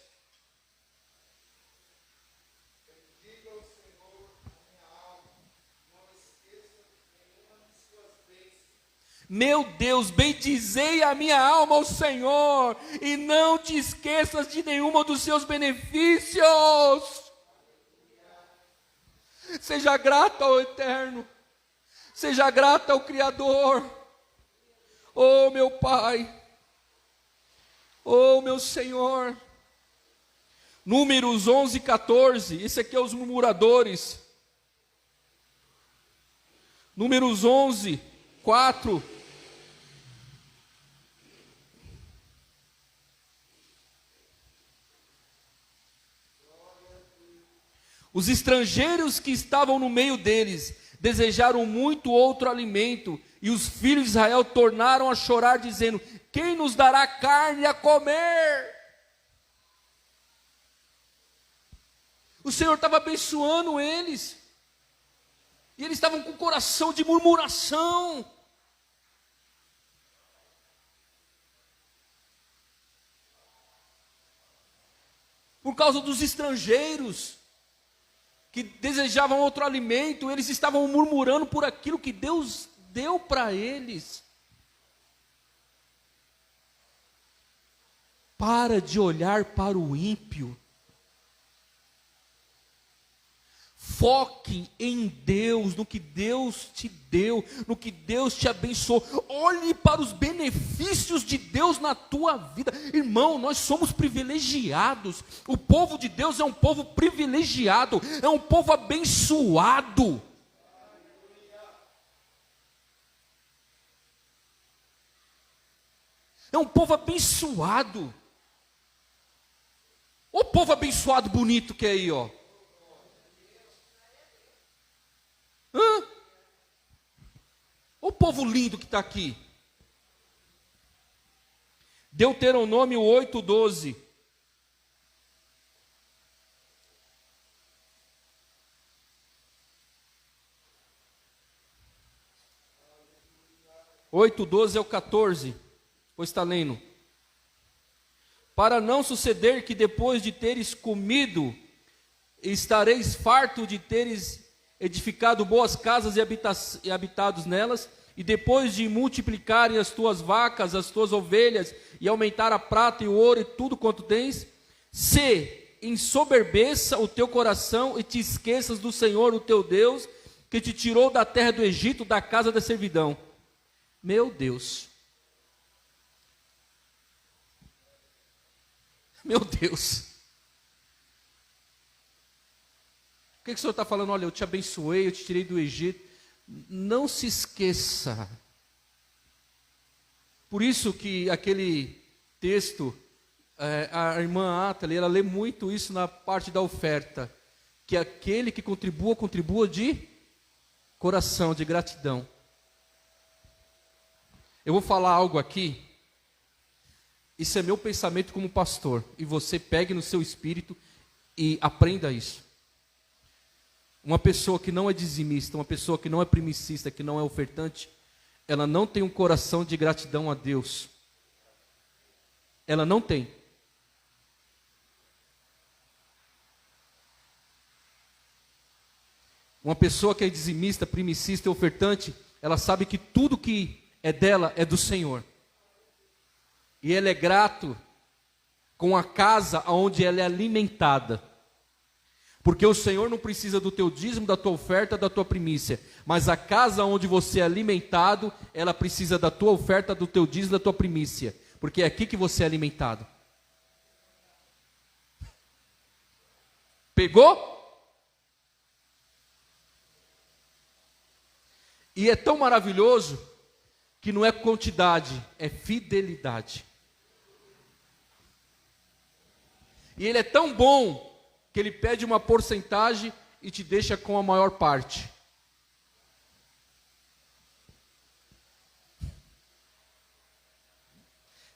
Meu Deus, bendizei a minha alma ao Senhor, e não te esqueças de nenhuma dos seus benefícios. Seja grato ao Eterno, seja grato ao Criador. Oh meu Pai, oh meu Senhor. Números 11, 14, esse aqui é os murmuradores. Números 11, 4. Os estrangeiros que estavam no meio deles desejaram muito outro alimento, e os filhos de Israel tornaram a chorar, dizendo: quem nos dará carne a comer? O Senhor estava abençoando eles, e eles estavam com o coração de murmuração. Por causa dos estrangeiros que desejavam outro alimento, eles estavam murmurando por aquilo que Deus deu para eles. Para de olhar para o ímpio. Foque em Deus, no que Deus te deu, no que Deus te abençoou. Olhe para os benefícios de Deus na tua vida. Irmão, nós somos privilegiados. O povo de Deus é um povo privilegiado, é um povo abençoado. É um povo abençoado. Ô povo abençoado, bonito que é aí, ó. Hã? Ô povo lindo que está aqui. Deuteronômio 8:12. Oito, 12 é o 14. Pois está lendo. Para não suceder que depois de teres comido, estareis farto de teres edificado boas casas e habitados nelas, e depois de multiplicarem as tuas vacas, as tuas ovelhas, e aumentar a prata e o ouro e tudo quanto tens, se ensoberbeça o teu coração e te esqueças do Senhor, o teu Deus, que te tirou da terra do Egito, da casa da servidão. Meu Deus. Meu Deus. O que o Senhor está falando? Olha, eu te abençoei, eu te tirei do Egito. Não se esqueça. Por isso que aquele texto, a irmã Atali, ela lê muito isso na parte da oferta. Que aquele que contribua, contribua de coração, de gratidão. Eu vou falar algo aqui. Isso é meu pensamento como pastor. E você pegue no seu espírito e aprenda isso. Uma pessoa que não é dizimista, uma pessoa que não é primicista, que não é ofertante, ela não tem um coração de gratidão a Deus. Ela não tem. Uma pessoa que é dizimista, primicista e ofertante, ela sabe que tudo que é dela é do Senhor. E ela é grato com a casa onde ela é alimentada. Porque o Senhor não precisa do teu dízimo, da tua oferta, da tua primícia. Mas a casa onde você é alimentado, ela precisa da tua oferta, do teu dízimo, da tua primícia. Porque é aqui que você é alimentado. Pegou? E é tão maravilhoso que não é quantidade, é fidelidade. E ele é tão bom que ele pede uma porcentagem e te deixa com a maior parte.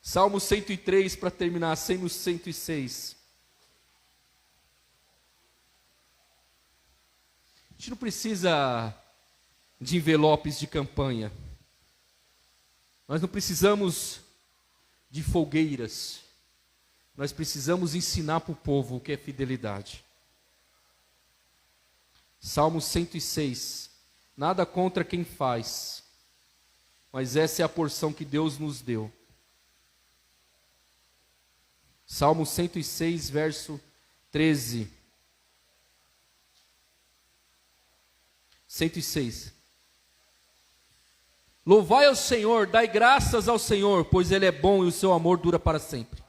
Salmo 103 para terminar, Salmo 106. A gente não precisa de envelopes de campanha. Nós não precisamos de folgueiras. Nós precisamos ensinar para o povo o que é fidelidade. Salmo 106. Nada contra quem faz, mas essa é a porção que Deus nos deu. Salmo 106, verso 13. 106. Louvai ao Senhor, dai graças ao Senhor, pois Ele é bom e o seu amor dura para sempre.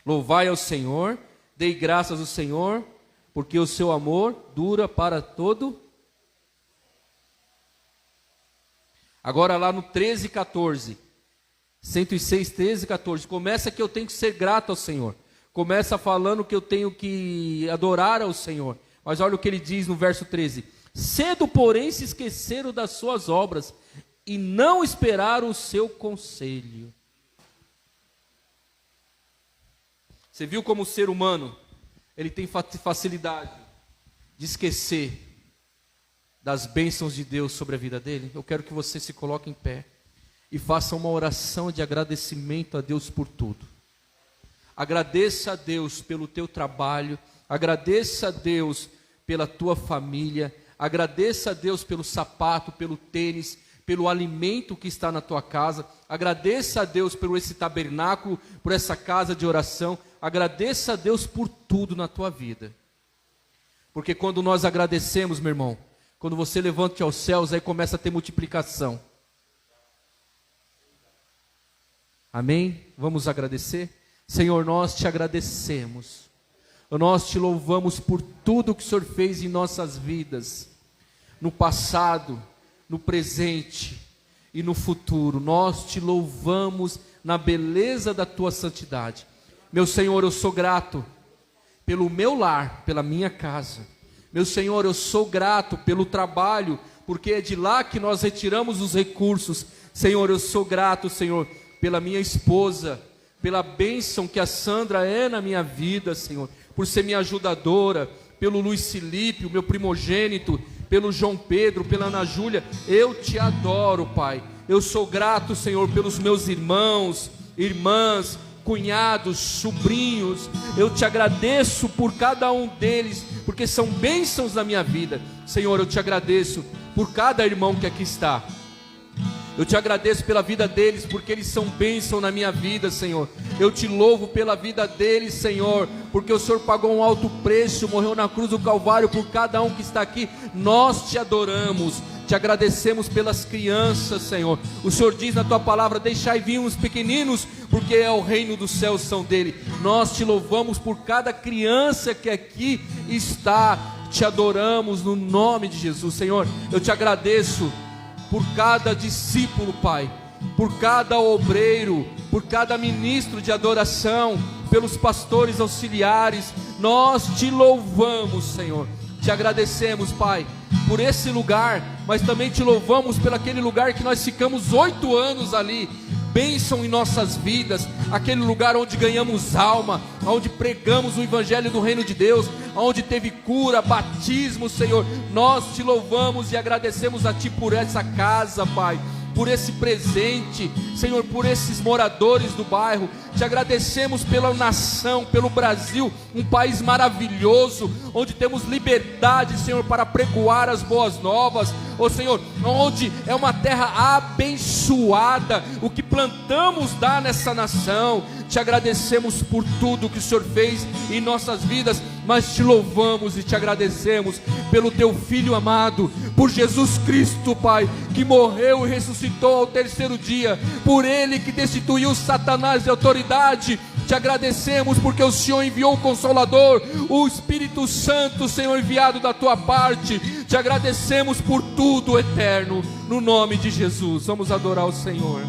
Louvai ao Senhor, dei graças ao Senhor, porque o seu amor dura para todo. Agora lá no 13, 14. 106, 13, 14. Começa que eu tenho que ser grato ao Senhor. Começa falando que eu tenho que adorar ao Senhor. Mas olha o que ele diz no verso 13. Cedo, porém, se esqueceram das suas obras e não esperaram o seu conselho. Você viu como o ser humano, ele tem facilidade de esquecer das bênçãos de Deus sobre a vida dele? Eu quero que você se coloque em pé e faça uma oração de agradecimento a Deus por tudo. Agradeça a Deus pelo teu trabalho, agradeça a Deus pela tua família, agradeça a Deus pelo sapato, pelo tênis, pelo alimento que está na tua casa, agradeça a Deus por esse tabernáculo, por essa casa de oração, agradeça a Deus por tudo na tua vida. Porque quando nós agradecemos, meu irmão, quando você levanta aos céus, aí começa a ter multiplicação. Amém? Vamos agradecer? Senhor, nós te agradecemos. Nós te louvamos por tudo que o Senhor fez em nossas vidas. No passado, no presente e no futuro. Nós te louvamos na beleza da tua santidade. Meu Senhor, eu sou grato pelo meu lar, pela minha casa. Meu Senhor, eu sou grato pelo trabalho, porque é de lá que nós retiramos os recursos. Senhor, eu sou grato, Senhor, pela minha esposa, pela bênção que a Sandra é na minha vida, Senhor, por ser minha ajudadora, pelo Luiz Felipe, o meu primogênito, pelo João Pedro, pela Ana Júlia. Eu te adoro, Pai. Eu sou grato, Senhor, pelos meus irmãos, irmãs, cunhados, sobrinhos. Eu te agradeço por cada um deles, porque são bênçãos na minha vida. Senhor, eu te agradeço por cada irmão que aqui está. Eu te agradeço pela vida deles, porque eles são bênção na minha vida, Senhor. Eu te louvo pela vida deles, Senhor, porque o Senhor pagou um alto preço, morreu na cruz do Calvário por cada um que está aqui. Nós te adoramos, te agradecemos pelas crianças, Senhor. O Senhor diz na tua palavra: deixai vir os pequeninos, porque é o reino dos céus são dele. Nós te louvamos por cada criança que aqui está. Te adoramos no nome de Jesus, Senhor. Eu te agradeço por cada discípulo, Pai, por cada obreiro, por cada ministro de adoração, pelos pastores auxiliares. Nós te louvamos, Senhor. Te agradecemos, Pai, por esse lugar, mas também te louvamos pelo aquele lugar que nós ficamos 8 anos ali. Bênção em nossas vidas, aquele lugar onde ganhamos alma, onde pregamos o evangelho do reino de Deus, onde teve cura, batismo, Senhor. Nós te louvamos e agradecemos a Ti por essa casa, Pai, por esse presente, Senhor, por esses moradores do bairro. Te agradecemos pela nação, pelo Brasil, um país maravilhoso, onde temos liberdade, Senhor, para pregoar as boas novas, ó Senhor, onde é uma terra abençoada. O que plantamos dá nessa nação. Te agradecemos por tudo que o Senhor fez em nossas vidas, mas te louvamos e te agradecemos pelo Teu Filho amado, por Jesus Cristo, Pai, que morreu e ressuscitou ao 3º dia, por Ele que destituiu Satanás de autoridade. Te agradecemos porque o Senhor enviou o Consolador, o Espírito Santo, Senhor, enviado da Tua parte. Te agradecemos por tudo, eterno, no nome de Jesus. Vamos adorar o Senhor.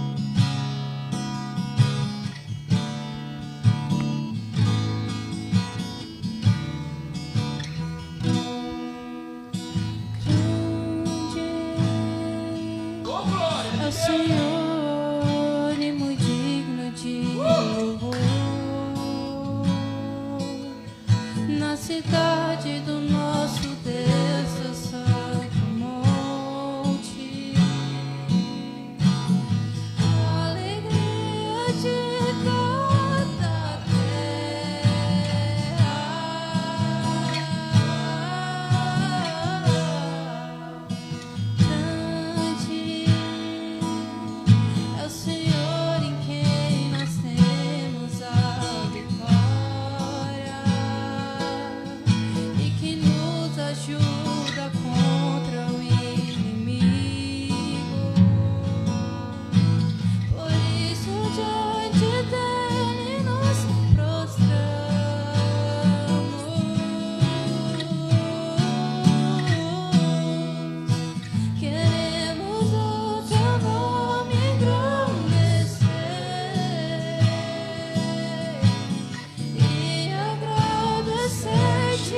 Cidade do nosso Deus, o santo monte, a alegria de toda a terra, cante, é o Senhor em quem nós temos a vitória, ajuda contra o inimigo. Por isso diante dele nos prostramos. Queremos o Teu nome engrandecer e agradecer-te.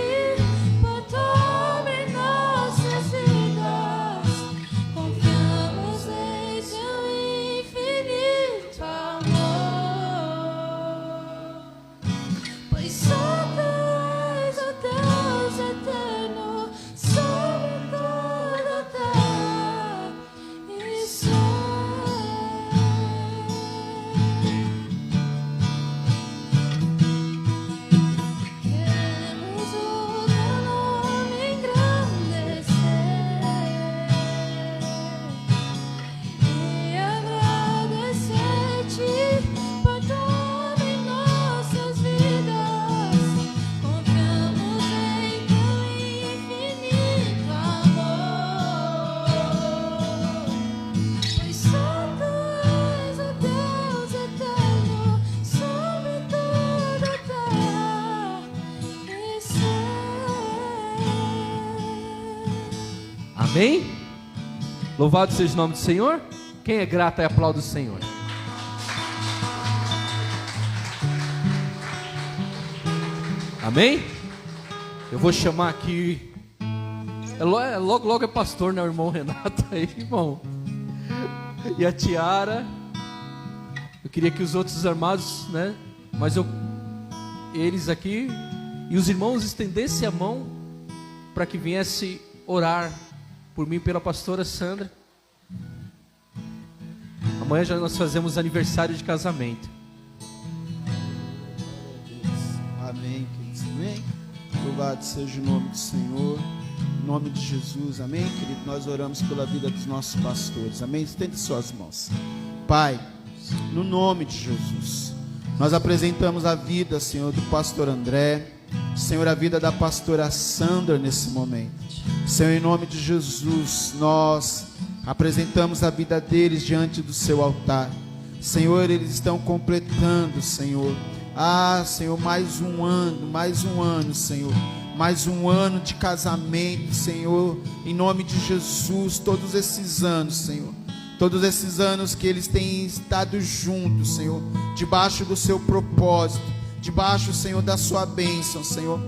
Amém? Louvado seja o nome do Senhor. Quem é grato e aplaude o Senhor. Amém? Eu vou chamar aqui. Logo é pastor, né? O irmão Renato aí, irmão. E a Tiara. Eu queria que os outros armados, né? Mas eles aqui e os irmãos estendessem a mão para que viesse orar por mim e pela pastora Sandra. Amanhã já nós fazemos aniversário de casamento. Amém, queridos. Amém. Louvado seja o nome do Senhor. Em nome de Jesus. Amém, querido. Nós oramos pela vida dos nossos pastores. Amém. Estende suas mãos. Pai, no nome de Jesus, nós apresentamos a vida, Senhor, do pastor André. Senhor, a vida da pastora Sandra nesse momento. Senhor, em nome de Jesus, nós apresentamos a vida deles diante do seu altar. Senhor, eles estão completando, Senhor. Senhor, mais um ano, Senhor. Mais um ano de casamento, Senhor. Em nome de Jesus, todos esses anos, Senhor. Todos esses anos que eles têm estado juntos, Senhor. Debaixo do seu propósito. Debaixo, Senhor, da sua bênção, Senhor.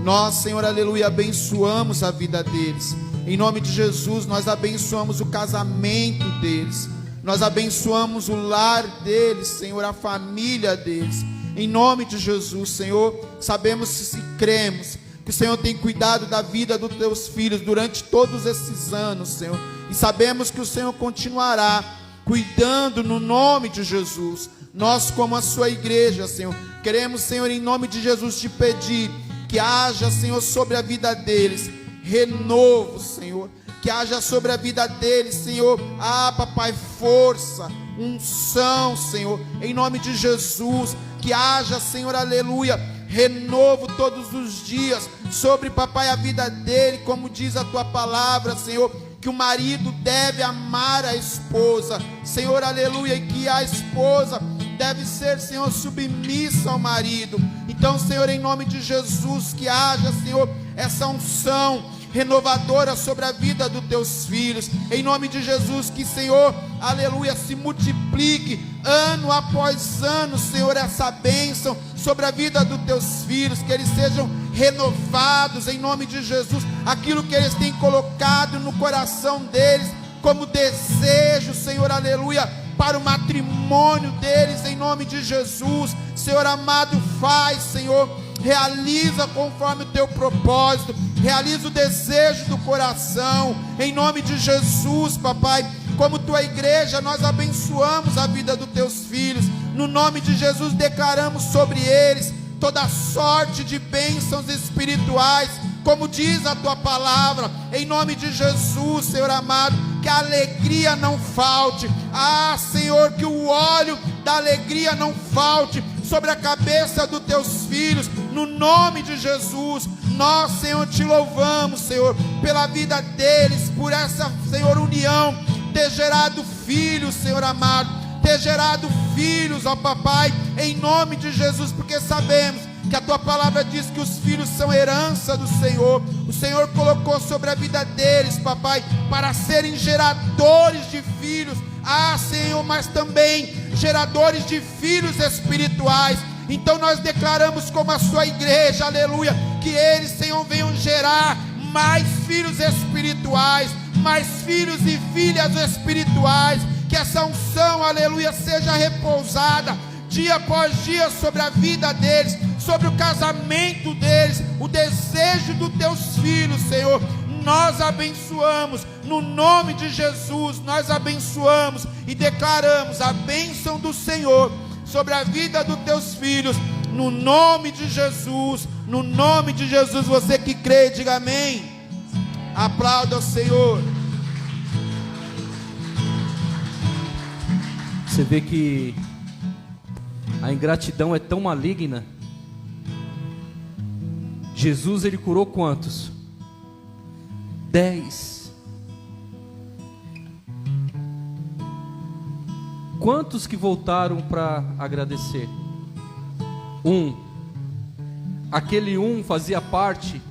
Nós, Senhor, aleluia, abençoamos a vida deles. Em nome de Jesus, nós abençoamos o casamento deles. Nós abençoamos o lar deles, Senhor, a família deles. Em nome de Jesus, Senhor, sabemos se cremos que o Senhor tem cuidado da vida dos teus filhos durante todos esses anos, Senhor. E sabemos que o Senhor continuará cuidando no nome de Jesus. Nós, como a sua igreja, Senhor, queremos, Senhor, em nome de Jesus, te pedir que haja, Senhor, sobre a vida deles renovo, Senhor. Que haja sobre a vida deles, Senhor, papai, força, unção, Senhor, em nome de Jesus. Que haja, Senhor, aleluia, renovo todos os dias sobre, papai, a vida dele, como diz a tua palavra, Senhor, que o marido deve amar a esposa, Senhor, aleluia, e que a esposa deve ser, Senhor, submissa ao marido. Então, Senhor, em nome de Jesus, que haja, Senhor, essa unção renovadora sobre a vida dos teus filhos, em nome de Jesus, que, Senhor, aleluia, se multiplique ano após ano, Senhor, essa bênção sobre a vida dos teus filhos, que eles sejam renovados, em nome de Jesus, aquilo que eles têm colocado no coração deles, como desejo, Senhor, aleluia, para o matrimônio deles, em nome de Jesus, Senhor amado, faz, Senhor, realiza conforme o teu propósito, realiza o desejo do coração, em nome de Jesus, papai. Como tua igreja, nós abençoamos a vida dos teus filhos, no nome de Jesus declaramos sobre eles toda sorte de bênçãos espirituais, como diz a tua palavra, em nome de Jesus, Senhor amado, que a alegria não falte, Senhor, que o óleo da alegria não falte sobre a cabeça dos teus filhos, no nome de Jesus. Nós, Senhor, te louvamos, Senhor, pela vida deles, por essa, Senhor, união, ter gerado filhos, Senhor amado, ter gerado filhos, ó papai, em nome de Jesus, porque sabemos que a tua palavra diz que os filhos são herança do Senhor. O Senhor colocou sobre a vida deles, papai, para serem geradores de filhos, Senhor, mas também geradores de filhos espirituais. Então nós declaramos como a sua igreja, aleluia, que eles, Senhor, venham gerar mais filhos espirituais, mais filhos e filhas espirituais, que essa unção, aleluia, seja repousada dia após dia sobre a vida deles, sobre o casamento deles, o desejo dos teus filhos, Senhor. Nós abençoamos, no nome de Jesus, nós abençoamos e declaramos a bênção do Senhor sobre a vida dos teus filhos, no nome de Jesus, no nome de Jesus. Você que crê, diga amém. Aplauda o Senhor. Você vê que a ingratidão é tão maligna. Jesus, ele curou quantos? 10. Quantos que voltaram para agradecer? 1. Aquele 1 fazia parte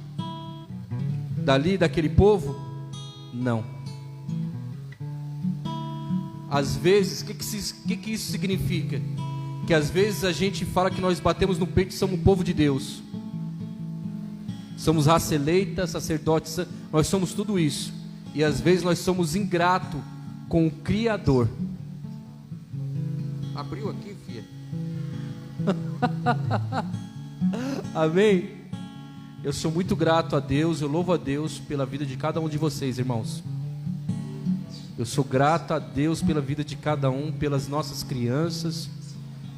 daquele povo? Não. Às vezes, o que isso significa? Que às vezes a gente fala que nós batemos no peito e somos o povo de Deus, somos raça eleita, sacerdotes, nós somos tudo isso. E às vezes nós somos ingratos com o Criador. Abriu aqui, filha. Amém? Eu sou muito grato a Deus, eu louvo a Deus pela vida de cada um de vocês, irmãos. Eu sou grato a Deus pela vida de cada um, pelas nossas crianças,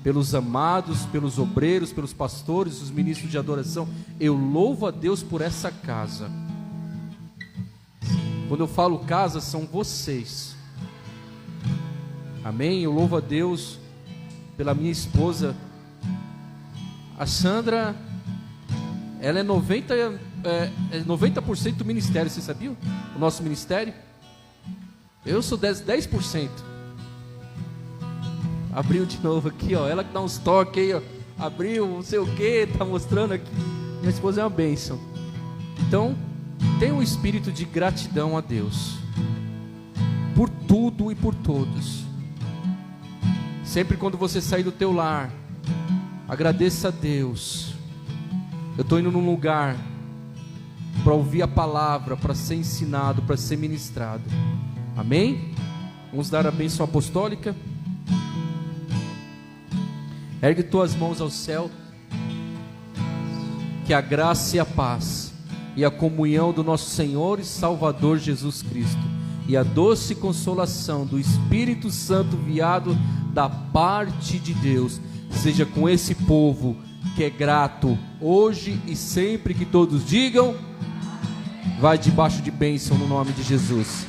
pelos amados, pelos obreiros, pelos pastores, os ministros de adoração. Eu louvo a Deus por essa casa. Quando eu falo casa, são vocês. Amém? Eu louvo a Deus pela minha esposa. A Sandra, ela é 90% do ministério, você sabia? O nosso ministério. Eu sou 10%. Abriu de novo aqui, ó. Ela que dá uns toques aí, ó. Abriu, não sei o que, tá mostrando aqui. Minha esposa é uma bênção. Então, tenha um espírito de gratidão a Deus por tudo e por todos. Sempre quando você sair do teu lar, agradeça a Deus. Eu estou indo num lugar para ouvir a palavra, para ser ensinado, para ser ministrado. Amém? Vamos dar a bênção apostólica. Ergue tuas mãos ao céu. Que a graça e a paz e a comunhão do nosso Senhor e Salvador Jesus Cristo e a doce consolação do Espírito Santo enviado da parte de Deus seja com esse povo que é grato hoje e sempre. Que todos digam: vai debaixo de bênção no nome de Jesus.